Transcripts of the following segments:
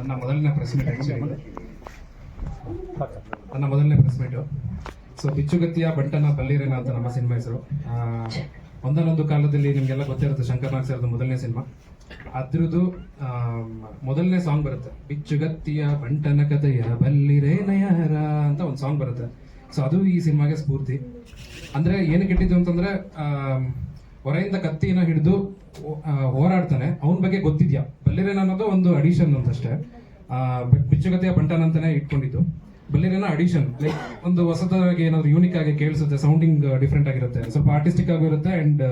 ನನ್ನ ಮೊದಲನೇ press meet. So ಬಿಚ್ಚುಗತ್ತಿಯ ಬಂಟನ ಬಲ್ಲಿರೇನ ಅಂತ ನಮ್ಮ ಸಿನಿಮಾ ಹೆಸರು. ಒಂದೊಂದು ಕಾಲದಲ್ಲಿ ನಿಮಗೆಲ್ಲ ಗೊತ್ತಿರುತ್ತೆ, ಶಂಕರ್ ನಾಗ್ ಸರ್ದು ಮೊದಲನೇ ಸಿನಿಮಾ. ಅದ್ರದ್ದು ಮೊದಲನೇ ಸಾಂಗ್ ಬರುತ್ತೆ, ಬಿಚ್ಚುಗತ್ತಿಯ ಬಂಟನ ಕಥೆಯ ಬಲ್ಲಿರೇನಯಾರ ಅಂತ ಒಂದು ಸಾಂಗ್ ಬರುತ್ತೆ. ಸೊ ಅದು ಈ ಸಿನಿಮಾಗೆ ಸ್ಫೂರ್ತಿ. ಅಂದ್ರೆ ಏನಕ್ಕೆ ಇಟ್ಟಿದ್ದು ಅಂತಂದ್ರೆ, ಹೊರೆಯಿಂದ ಕತ್ತಿನ ಹಿಡಿದು ಹೋರಾಡ್ತಾನೆ, ಅವನ ಬಗ್ಗೆ ಗೊತ್ತಿದ್ಯಾ. ಬಲ್ಲಿರೇನ ಅನ್ನೋದು ಒಂದು ಅಡಿಷನ್ ಅಂತಷ್ಟೇ. ಬಿಚ್ಚುಗತ್ತಿಯ ಬಂಟನ್ ಅಂತಾನೆ ಇಟ್ಕೊಂಡಿದ್ದು. ಬಲ್ಲಿರೇನ ಅಡಿಷನ್, ಲೈಕ್ ಒಂದು ಹೊಸದಾಗಿ ಏನಾದ್ರು ಯೂನಿಕ್ ಆಗಿ ಕೇಳಿಸುತ್ತೆ, ಸೌಂಡಿಂಗ್ ಡಿಫ್ರೆಂಟ್ ಆಗಿರುತ್ತೆ, ಸ್ವಲ್ಪ ಆರ್ಟಿಸ್ಟಿಕ್ ಆಗೂ ಇರುತ್ತೆ ಅಂಡ್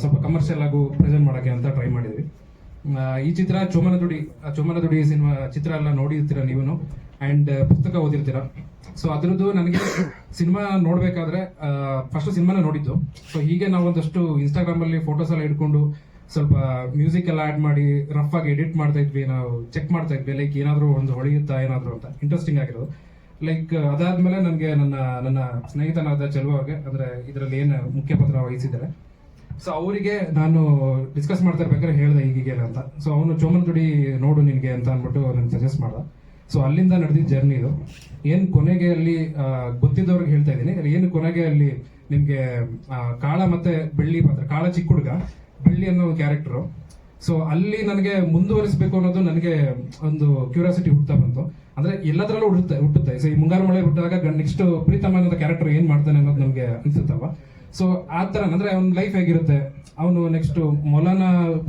ಸ್ವಲ್ಪ ಕಮರ್ಷಿಯಲ್ ಆಗು ಪ್ರೆಸೆಂಟ್ ಮಾಡಕ್ಕೆ ಅಂತ ಟ್ರೈ ಮಾಡಿದ್ವಿ. ಈ ಚಿತ್ರ ಚೋಮನದುಡಿ ಸಿನಿಮಾ ಚಿತ್ರ ಎಲ್ಲ ನೋಡಿರ್ತೀರ ನೀವು, ಅಂಡ್ ಪುಸ್ತಕ ಓದಿರ್ತೀರ. ಸೊ ಅದ್ರದ್ದು ನನಗೆ ಸಿನಿಮಾ ನೋಡ್ಬೇಕಾದ್ರೆ ಫಸ್ಟ್ ಸಿನಿಮಾನ ನೋಡಿದ್ದು. ಸೊ ಹೀಗೆ ನಾವು ಒಂದಷ್ಟು ಇನ್ಸ್ಟಾಗ್ರಾಮ್ ಅಲ್ಲಿ ಫೋಟೋಸ್ ಎಲ್ಲ ಇಟ್ಕೊಂಡು ಸ್ವಲ್ಪ ಮ್ಯೂಸಿಕ್ ಎಲ್ಲ ಆಡ್ ಮಾಡಿ ರಫ್ ಆಗಿ ಎಡಿಟ್ ಮಾಡ್ತಾ ಇದ್ವಿ, ನಾವು ಚೆಕ್ ಮಾಡ್ತಾ ಇದ್ವಿ, ಲೈಕ್ ಏನಾದ್ರು ಒಂದು ಹೊಳೆಯುತ್ತಾ ಏನಾದ್ರು ಅಂತ, ಇಂಟ್ರೆಸ್ಟಿಂಗ್ ಆಗಿರೋದು. ಲೈಕ್ ಅದಾದ್ಮೇಲೆ ನನಗೆ ನನ್ನ ಸ್ನೇಹಿತನಾದ ಚೆಲುವಾಗೆ, ಅಂದ್ರೆ ಇದರಲ್ಲಿ ಏನು ಮುಖ್ಯ ಪಾತ್ರ ವಹಿಸಿದ್ದಾರೆ, ಸೊ ಅವರಿಗೆ ನಾನು ಡಿಸ್ಕಸ್ ಮಾಡ್ತಾ ಇರ್ಬೇಕಾದ್ರೆ ಹೇಳ್ದೆ ಹೀಗೆ ಅಂತ. ಸೊ ಅವನು ಚೋಮನದುಡಿ ನೋಡು ನಿನ್ಗೆ ಅಂತ ಅಂದ್ಬಿಟ್ಟು ನನ್ಗೆ ಸಜೆಸ್ಟ್ ಮಾಡ್ದ. ಸೊ ಅಲ್ಲಿಂದ ನಡೆದಿದ್ದ ಜರ್ನಿ ಇದು. ಏನ್ ಕೊನೆಗೆ ಅಲ್ಲಿ ಗೊತ್ತಿದ್ದವ್ರಿಗೆ ಹೇಳ್ತಾ ಇದ್ದೀನಿ, ಏನು ಕೊನೆಗೆ ಅಲ್ಲಿ ನಿಮ್ಗೆ ಕಾಳ ಮತ್ತೆ ಬೆಳ್ಳಿ ಪಾತ್ರ, ಕಾಳ ಚಿಕ್ಕ ಹುಡುಗ, ಬೆಳ್ಳಿ ಅನ್ನೋ ಕ್ಯಾರೆಕ್ಟರ್. ಸೊ ಅಲ್ಲಿ ನನಗೆ ಮುಂದುವರಿಸಬೇಕು ಅನ್ನೋದು ನನಗೆ ಒಂದು ಕ್ಯೂರಿಯಾಸಿಟಿ ಹುಡ್ತಾ ಬಂತು. ಅಂದ್ರೆ ಎಲ್ಲದರಲ್ಲೂ ಹುಟ್ಟುತ್ತೆ. ಸೊ ಈ ಮುಂಗಾರು ಮಳೆ ಹುಟ್ಟಿದಾಗ ನೆಕ್ಸ್ಟ್ ಪ್ರೀತಮ ಅನ್ನೋದು ಕ್ಯಾರೆಕ್ಟರ್ ಏನ್ ಮಾಡ್ತಾನೆ ಅನ್ನೋದು ನಮ್ಗೆ ಅನ್ಸುತ್ತಲ್ವ. ಸೊ ಆ ತರ ಅಂದ್ರೆ ಅವ್ನ ಲೈಫ್ ಹೇಗಿರುತ್ತೆ, ಅವನು ನೆಕ್ಸ್ಟ್ ಮೊಲನ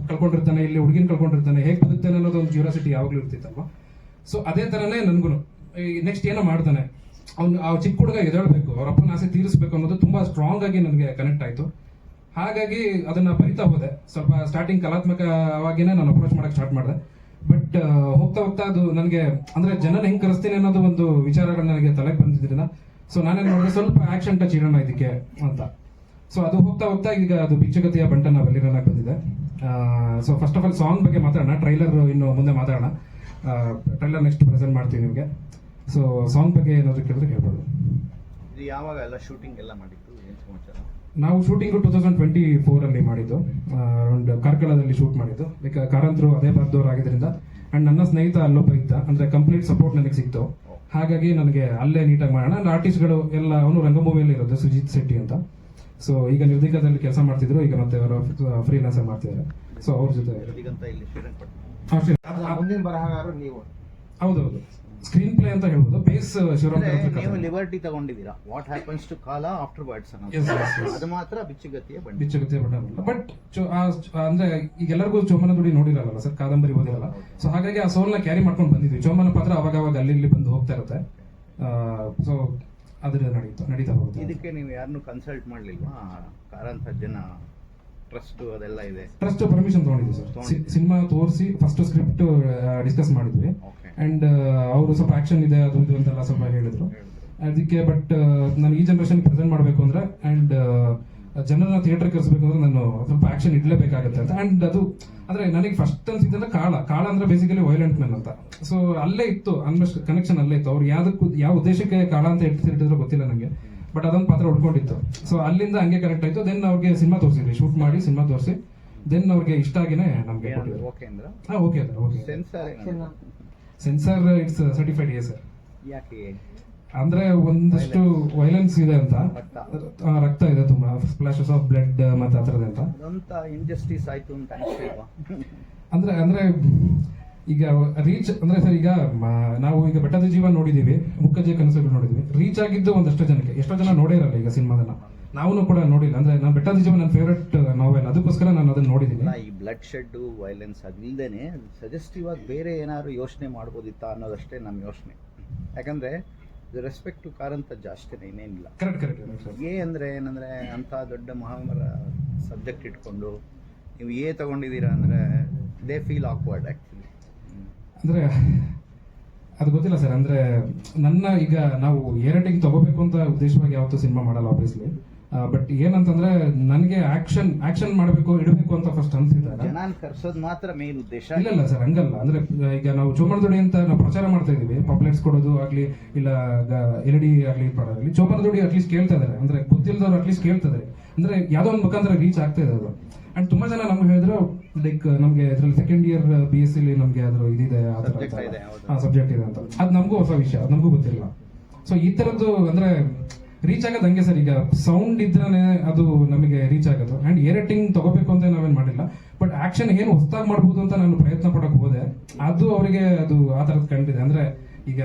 ಕಳ್ಕೊಂಡಿರ್ತಾನೆ, ಇಲ್ಲಿ ಹುಡುಗಿನ ಕಳ್ಕೊಂಡಿರ್ತಾನೆ, ಹೇಗೆ ಬದುಕ್ತಾನೆ ಅನ್ನೋದು ಒಂದು ಕ್ಯೂರಿಯಾಸಿಟಿ ಯಾವಾಗ್ಲೂ ಇರ್ತಿತ್ತಲ್ವ. ಸೊ ಅದೇ ತರನೇ ನನ್ಗೂ ನೆಕ್ಸ್ಟ್ ಏನೋ ಮಾಡ್ತಾನೆ, ಅವ್ನು ಆ ಚಿಕ್ಕ ಹುಡುಗ ಎದ್ದೇಳ್ಬೇಕು, ಅವ್ರ ಅಪ್ಪನ ಆಸೆ ತೀರಿಸಬೇಕು ಅನ್ನೋದು ತುಂಬಾ ಸ್ಟ್ರಾಂಗ್ ಆಗಿ ನನಗೆ ಕನೆಕ್ಟ್ ಆಯ್ತು. ಹಾಗಾಗಿ ಅದನ್ನ ಬರಿತಾ ಹೋದೆ. ಸ್ವಲ್ಪ ಸ್ಟಾರ್ಟಿಂಗ್ ಕಲಾತ್ಮಕವಾಗಿನೇ ನಾನು ಅಪ್ರೋಚ್ ಮಾಡಕ್ ಸ್ಟಾರ್ಟ್ ಮಾಡಿದೆ. ಬಟ್ ಹೋಗ್ತಾ ಅದು ನನಗೆ ಅಂದ್ರೆ ಜನನ ಹೆಂಗ್ ಕರೆಸ್ತೀನಿ ಅನ್ನೋದು ಒಂದು ವಿಚಾರಗಳು ನನಗೆ ತಲೆಗೆ ಬಂದಿದ್ರಿಂದ, ಸೊ ನಾನೇನ್ ಮಾಡಿದೆ, ಸ್ವಲ್ಪ ಆಕ್ಷನ್ ಟಚ್ ಇಡೋಣ ಇದಕ್ಕೆ ಅಂತ. ಸೊ ಅದು ಹೋಗ್ತಾ ಈಗ ಅದು ಬಿಚ್ಚುಗತ್ತಿಯ ಬಂಟನ ಬಲ್ಲಿರೇನ ಬಂದಿದೆ. So first of all song ಬಗ್ಗೆ ಮಾತಾಡೋಣ, ಟ್ರೈಲರ್ ಇನ್ನು ಮುಂದೆ ಮಾತಾಡೋಣ. ಟ್ರೈಲರ್ ನೆಕ್ಸ್ಟ್ ಪ್ರೆಸೆಂಟ್ ಮಾಡ್ತೀವಿ ನಿಮಗೆ. ಸೊ ಸಾಂಗ್ ಬಗ್ಗೆ ಏನಾದ್ರು ಕೇಳಿದ್ರೆ ಹೇಳ್ಬೋದು. ಯಾವಾಗ ಎಲ್ಲ ಶೂಟಿಂಗ್ ಎಲ್ಲ ಮಾಡಿದ್ದು, ಏನು ಸಮಾಚಾರ? ನಾವು ಶೂಟಿಂಗ್ 2024 ಅಲ್ಲಿ ಮಾಡಿದ್ದು, ಅರೌಂಡ್ ಕಾರ್ಕಳದಲ್ಲಿ ಶೂಟ್ ಮಾಡಿದ್ದು. ಲೈಕ್ ಕಾರಂತರು ಅದೇ ಭಾಗದವ್ರು ಆಗಿದ್ರಿಂದ ಅಂಡ್ ನನ್ನ ಸ್ನೇಹಿತ ಅಲ್ಲೊಬ್ಬ ಇದ್ದ, ಅಂದ್ರೆ ಕಂಪ್ಲೀಟ್ ಸಪೋರ್ಟ್ ನನಗೆ ಸಿಕ್ತು. ಹಾಗಾಗಿ ನನಗೆ ಅಲ್ಲೇ ನೀಟಾಗಿ ಮಾಡೋಣ. ಆರ್ಟಿಸ್ಟ್ಗಳು ಎಲ್ಲ, ಅವನು ರಂಗಭೂಮಿಯಲ್ಲಿ ಇರೋದು ಸುಜಿತ್ ಶೆಟ್ಟಿ ಅಂತ. ಸೊ ಈಗ ನಿರ್ದೇಶಕದಲ್ಲಿ ಕೆಲಸ ಮಾಡ್ತಿದ್ರು, ಈಗ ಮತ್ತೆ ಅವರು ಫ್ರೀಲಾನ್ಸರ್ ಮಾಡ್ತಿದ್ದಾರೆ. ಸೊ ಅವ್ರ ಜೊತೆ ಮುಂದಿನ ಬರಹಗಾರರು ನೀವು? ಹೌದೌದು, ಸ್ಕ್ರೀನ್ ಪ್ಲೇ ಅಂತ ಹೇಳ್ಬೋದು. ಬೇಸ್ ಶಿವರಾಮ್ ನೀವು ಲಿಬರ್ಟಿ ತಗೊಂಡಿದ್ದೀರಾ, ವಾಟ್ ಹ್ಯಾಪನ್ಸ್ ಟು ಕಾಲ ಆಫ್ಟರ್ ಬರ್ಡ್ಸ್ ಅದು ಮಾತ್ರ ಬಿಚ್ಚುಗತ್ತಿಯ ಬಂಟ. ಬಟ್ ಅಂದ್ರೆ ಈಗ ಎಲ್ಲರಿಗೂ ಚೋಮನದುಡಿ ನೋಡಿರಲ್ಲ ಸರ್, ಕಾದಂಬರಿ ಓದಿರಲ್ಲ. ಸೊ ಹಾಗಾಗಿ ಆ ಸೋಲ್ನ ಕ್ಯಾರಿ ಮಾಡ್ಕೊಂಡು ಬಂದಿದ್ವಿ. ಚೋಮನ ಪಾತ್ರ ಅವಾಗ ಅಲ್ಲಿ ಇಲ್ಲಿ ಬಂದು ಹೋಗ್ತಾ ಇರುತ್ತೆ. ಸೊ ಅದ್ರ ನಡೀತಾ ಹೋಗುತ್ತೆ. ಇದಕ್ಕೆ ನೀವು ಯಾರನ್ನು ಕನ್ಸಲ್ಟ್ ಮಾಡ್ಲಿಲ್ವಾ? ಕಾರಂತ ಜನ ಟ್ರಸ್ಟ್ ಅದೆಲ್ಲ ಇದೆ, ಟ್ರಸ್ಟ್ ಪರ್ಮಿಷನ್ ತಗೊಂಡಿದ್ವಿ ಸರ್. ಸಿನಿಮಾ ತೋರಿಸಿ ಫಸ್ಟ್ ಸ್ಕ್ರಿಪ್ಟ್ ಡಿಸ್ಕಸ್ ಮಾಡಿದ್ವಿ ಅಂಡ್ ಅವರು ಸ್ವಲ್ಪ ಆಕ್ಷನ್ ಇದೆ ಅದು ಇದು ಅಂತೆಲ್ಲ ಸ್ವಲ್ಪ ಹೇಳಿದ್ರು ಅದಕ್ಕೆ. ಬಟ್ ನಾನು ಈ ಜನರೇಷನ್ ಪ್ರೆಸೆಂಟ್ ಮಾಡಬೇಕು ಅಂದ್ರೆ ಅಂಡ್ ಜನರನ್ನ ಥಿಯೇಟರ್ ಕರೆಸಬೇಕು ಅಂದ್ರೆ ನಾನು ಸ್ವಲ್ಪ ಆಕ್ಷನ್ ಇಡ್ಲೇಬೇಕಾಗುತ್ತೆ ಅಂತ. ಅಂಡ್ ಅದು ಅಂದ್ರೆ ನನಗೆ ಫಸ್ಟ್ ಅನ್ಸಿದ್ದಂದ್ರೆ ಕಾಳ ಅಂದ್ರೆ ಬೇಸಿಕಲಿ ವೈಲೆಂಟ್ ಮೆನ್ ಅಂತ. ಸೊ ಅಲ್ಲೇ ಇತ್ತು ಆಲ್ಮೋಸ್ಟ್ ಕನೆಕ್ಷನ್, ಅಲ್ಲೇ ಇತ್ತು. ಅವ್ರು ಯಾವ ಉದ್ದೇಶಕ್ಕೆ ಕಾಳ ಅಂತ ಇಟ್ಟಿದ್ರು ಗೊತ್ತಿಲ್ಲ ನನಗೆ, ಬಟ್ ಅದೊಂದು ಪಾತ್ರ ಉಳ್ಕೊಂಡಿತ್ತು. ಸೊ ಅಲ್ಲಿಂದ ಹಂಗೆ ಕನೆಕ್ಟ್ ಆಯ್ತು. ದೆನ್ ಅವ್ರಿಗೆ ಸಿನಿಮಾ ತೋರಿಸಿದ್ವಿ, ಶೂಟ್ ಮಾಡಿ ಸಿನಿಮಾ ತೋರಿಸಿ ದೆನ್ ಅವ್ರಿಗೆ ಇಷ್ಟ ಆಗಿನೇ ನಮ್ಗೆ ಸೆನ್ಸಾರ್ ಇಟ್ಸ್ ಸರ್ಟಿಫೈಡ್ ಇದೆ ಸರ್. ಅಂದ್ರೆ ಒಂದಷ್ಟು ವೈಲೆನ್ಸ್ ಇದೆ ಅಂತ, ರಕ್ತ ಇದೆ ತುಂಬಾ, ಸ್ಪ್ಲಾಶಸ್ ಆಫ್ ಬ್ಲಡ್ ಮತ್ತೆ ಆ ಥರದ್ದು ಅಂತ ಇಂಜಸ್ಟಿಸ್ ಆಯ್ತು ಅಂತ ಅಂದ್ರೆ ಈಗ ರೀಚ್ ಅಂದ್ರೆ ಸರ್, ಈಗ ನಾವು ಈಗ ಬೆಟ್ಟದ ಜೀವ ನೋಡಿದೀವಿ, ಮುಕ್ಕಜ್ಜೆ ಕನಸುಗಳು ನೋಡಿದ್ವಿ. ರೀಚ್ ಆಗಿದ್ದು ಒಂದಷ್ಟು ಜನಕ್ಕೆ, ಎಷ್ಟೋ ಜನ ನೋಡೇ ಇರಲ್ಲ ಈಗ ಸಿನಿಮಾದನ್ನ. ನಾವು ಕೂಡ ನೋಡಿಲ್ಲ. ಅಂದ್ರೆ ನಾನು ಬೆಟ್ಟದ ಜೀವ ನನ್ನ ಫೇವ್ರೆಟ್ ನಾವೆಲ್, ಅದಕ್ಕೋಸ್ಕರ ನಾನು ಅದನ್ನ ನೋಡಿದ್ದೀನಿ. ಈ ಬ್ಲಡ್ ಶೆಡ್ ವೈಲೆನ್ಸ್ ಅದಿಲ್ಲದೇನೆ ಸಜೆಸ್ಟಿವ್ ಆಗಿ ಬೇರೆ ಏನಾದ್ರು ಯೋಚನೆ ಮಾಡ್ಬೋದಿತ್ತಾ ಅನ್ನೋದಷ್ಟೇ ನಮ್ಮ ಯೋಚನೆ. ಯಾಕಂದ್ರೆ ರೆಸ್ಪೆಕ್ಟ್ ಟು ಕಾರಂತ ಜಾಸ್ತಿ ಇನ್ನೇನಿಲ್ಲ. ಏನಂದ್ರೆ ಅಂತ ದೊಡ್ಡ ಮಹಾಮರ ಸಬ್ಜೆಕ್ಟ್ ಇಟ್ಕೊಂಡು ನೀವು ತಗೊಂಡಿದ್ದೀರಾ ಅಂದ್ರೆ ದೇ ಫೀಲ್ ಆಕ್ವರ್ಡ್ ಆಕ್ಚುಲಿ. ಅಂದ್ರೆ ಅದು ಗೊತ್ತಿಲ್ಲ ಸರ್. ಅಂದ್ರೆ ನನ್ನ ಈಗ ನಾವು ರೇಟಿಂಗ್ ತಗೋಬೇಕು ಅಂತ ಉದ್ದೇಶವಾಗಿ ಯಾವತ್ತೂ ಸಿನಿಮಾ ಮಾಡಲ್ಲ ಆಬ್ವಿಯಸ್ಲಿ. ಬಟ್ ಏನಂತಂದ್ರೆ ನನಗೆ ಆಕ್ಷನ್ ಮಾಡಬೇಕು ಇಡಬೇಕು ಅಂತ ಫಸ್ಟ್ ಅನ್ಸಿದ್ದಾರೆ. ಕರ್ಸೋದು ಮಾತ್ರ ಮೇನ್ ಉದ್ದೇಶ. ಇಲ್ಲ ಸರ್, ಹಂಗಲ್ಲ. ಅಂದ್ರೆ ಈಗ ನಾವು ಚೋಮನದುಡಿ ಅಂತ ನಾವು ಪ್ರಚಾರ ಮಾಡ್ತಾ ಇದೀವಿ, ಪಾಂಪ್ಲೆಟ್ಸ್ ಕೊಡೋದು ಆಗ್ಲಿ ಇಲ್ಲ ಎಲ್ಡಿ ಆಗ್ಲಿ ಮಾಡೋದಾಗ್ಲಿ, ಚೋಮನದುಡಿ ಅಟ್ಲೀಸ್ಟ್ ಕೇಳ್ತಾ ಇದಾರೆ. ಅಂದ್ರೆ ಗೊತ್ತಿಲ್ಲದವ್ರು ಅಟ್ಲೀಸ್ಟ್ ಕೇಳ್ತಾ ಇದಾರೆ. ಅಂದ್ರೆ ಯಾವ್ದೋ ಒಂದು ಮುಖಾಂತರ ರೀಚ್ ಆಗ್ತಾ ಇದೆ ಅದು. ಅಂಡ್ ತುಂಬಾ ಜನ ನಮ್ಗೆ ಹೇಳಿದ್ರು ಲೈಕ್ ನಮಗೆ ಇದರಲ್ಲಿ ಸೆಕೆಂಡ್ ಇಯರ್ BSc ನಮಗೆ ಅದ್ರ ಇದಿದೆ Subject ಇದೆ, ಹೌದು. ಸಬ್ಜೆಕ್ಟ್ ಇದೆ ಅಂತ ಅದು ನಮಗೂ ಹೊಸ ವಿಷಯ, ಅದು ನಮಗೂ ಗೊತ್ತಿಲ್ಲ. ಸೊ ಈ ತರದ್ದು ಅಂದ್ರೆ ರೀಚ್ ಆಗೋದು ಹಂಗೆ ಸರ್. ಈಗ ಸೌಂಡ್ ಇದ್ರೇನೆ ಅದು ನಮಗೆ ರೀಚ್ ಆಗೋದು. ಅಂಡ್ ಏರ್ ರೇಟಿಂಗ್ ತಗೋಬೇಕು ಅಂತ ನಾವೇನ್ ಮಾಡಿಲ್ಲ, ಬಟ್ ಆಕ್ಷನ್ ಏನು ಹೊಸದಾಗಿ ಮಾಡ್ಬೋದು ಅಂತ ನಾನು ಪ್ರಯತ್ನ ಪಡಕ್ ಹೋದೆ. ಅದು ಅವರಿಗೆ ಅದು ಆ ತರದ್ ಕಂಡಿದೆ. ಅಂದ್ರೆ ಈಗ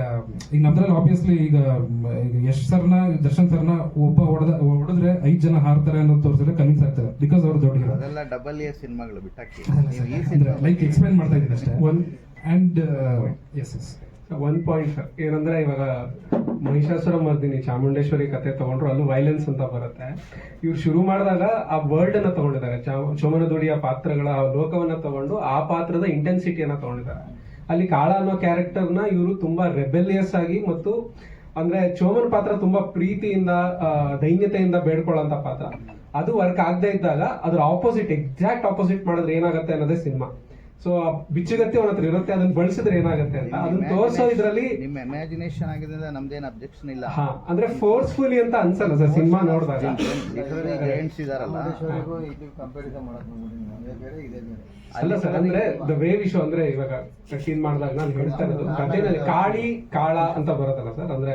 ನಮ್ದ್ರಲ್ಲಿ ಆಬ್ವಿಯಸ್ಲಿ ಈಗ ಯಶ್ ಸರ್ನ, ದರ್ಶನ್ ಸರ್ನ ಒಬ್ಬ ಹೊಡೆದ್ರೆ 5 ಜನ ಹಾರ್ತಾರೆ ಅನ್ನೋದು ತೋರಿಸಿದ್ರೆ ಕನ್ವಿನ್ಸ್ ಆಗ್ತಾರೆ, ಬಿಕಾಸ್ ಅವರು ದೊಡ್ಡ hero. ಅದೆಲ್ಲ ಡಬಲ್ ಎ ಸಿನಿಮಾಗಳು ಬಿಟ್ಟಾಕಿ ಲೈಕ್ ಎಕ್ಸ್ಪ್ಲೈನ್ ಮಾಡ್ತಾ ಇದ್ದೀನಿ ಅಷ್ಟೇ. And S S one point sir, ಏನಂದ್ರೆ ಇವಾಗ ಮಹಿಷಾಸುರ ಮರ್ದಿನಿ ಚಾಮುಂಡೇಶ್ವರಿ ಕತೆ ತಗೊಂಡ್ರು, ಅಲ್ಲೂ ವೈಲೆನ್ಸ್ ಅಂತ ಬರುತ್ತೆ. ಇವ್ರು ಶುರು ಮಾಡಿದಾಗ ಆ ವರ್ಡ್ ಅನ್ನ ತಗೊಂಡಿದ್ದಾರೆ, ಚೋಮನದುಡಿಯ ಪಾತ್ರಗಳ ಲೋಕವನ್ನ ತಗೊಂಡು ಆ ಪಾತ್ರದ ಇಂಟೆನ್ಸಿಟಿಯನ್ನ ತಗೊಂಡಿದ್ದಾರೆ. ಅಲ್ಲಿ ಕಾಳ ಅನ್ನೋ ಕ್ಯಾರೆಕ್ಟರ್ನ ಇವರು ತುಂಬಾ ರೆಬೆಲಿಯಸ್ ಆಗಿ, ಮತ್ತು ಅಂದ್ರೆ ಚೋಮನ್ ಪಾತ್ರ ತುಂಬಾ ಪ್ರೀತಿಯಿಂದ ದೈನ್ಯತೆಯಿಂದ ಬೇಡ್ಕೊಳ್ಳೋಂತ ಪಾತ್ರ, ಅದು ವರ್ಕ್ ಆಗದೆ ಇದ್ದಾಗ ಅದ್ರ ಆಪೋಸಿಟ್, ಎಕ್ಸಾಕ್ಟ್ ಆಪೋಸಿಟ್ ಮಾಡಿದ್ರೆ ಏನಾಗುತ್ತೆ ಅನ್ನೋದೇ ಸಿನಿಮಾ. ಸೊ ಬಿಚ್ಚುಗತ್ತಿ ಅವನ ಹತ್ರ ಇರುತ್ತೆ, ಅದನ್ನ ಬಳಸಿದ್ರೆ ಏನಾಗುತ್ತೆ ಅಂತ ಅದನ್ನ ತೋರ್ಸೋ ಇದ್ರಲ್ಲಿ ನಿಮ್ಮ ಇಮ್ಯಾಜಿನೇಷನ್ ಆಗಿದೆ, ನಮ್ದೇನು ಅಬ್ಜೆಕ್ಷನ್ ಇಲ್ಲ. ಹಾ, ಅಂದ್ರೆ ಫೋರ್ಸ್ಫುಲಿ ಅಂತ ಅನ್ಸಲ್ಲ ಸರ್ ಸಿನಿಮಾ ನೋಡಿದಾಗ. ಜೈಂಟ್ಸ್ ಇದಾರಲ್ಲ, ಅಲ್ಲ ಸರ್, ಅಂದ್ರೆ ದ ವೇ ವಿಶೋ, ಅಂದ್ರೆ ಇವಾಗ ಸೀನ್ ಮಾಡಿದಾಗ ನಾನು ಹೇಳ್ತಾ ಇರೋದು ಕಥೆನಲ್ಲಿ ಕಾಳ ಅಂತ ಬರುತ್ತಲ್ಲ ಸರ್, ಅಂದ್ರೆ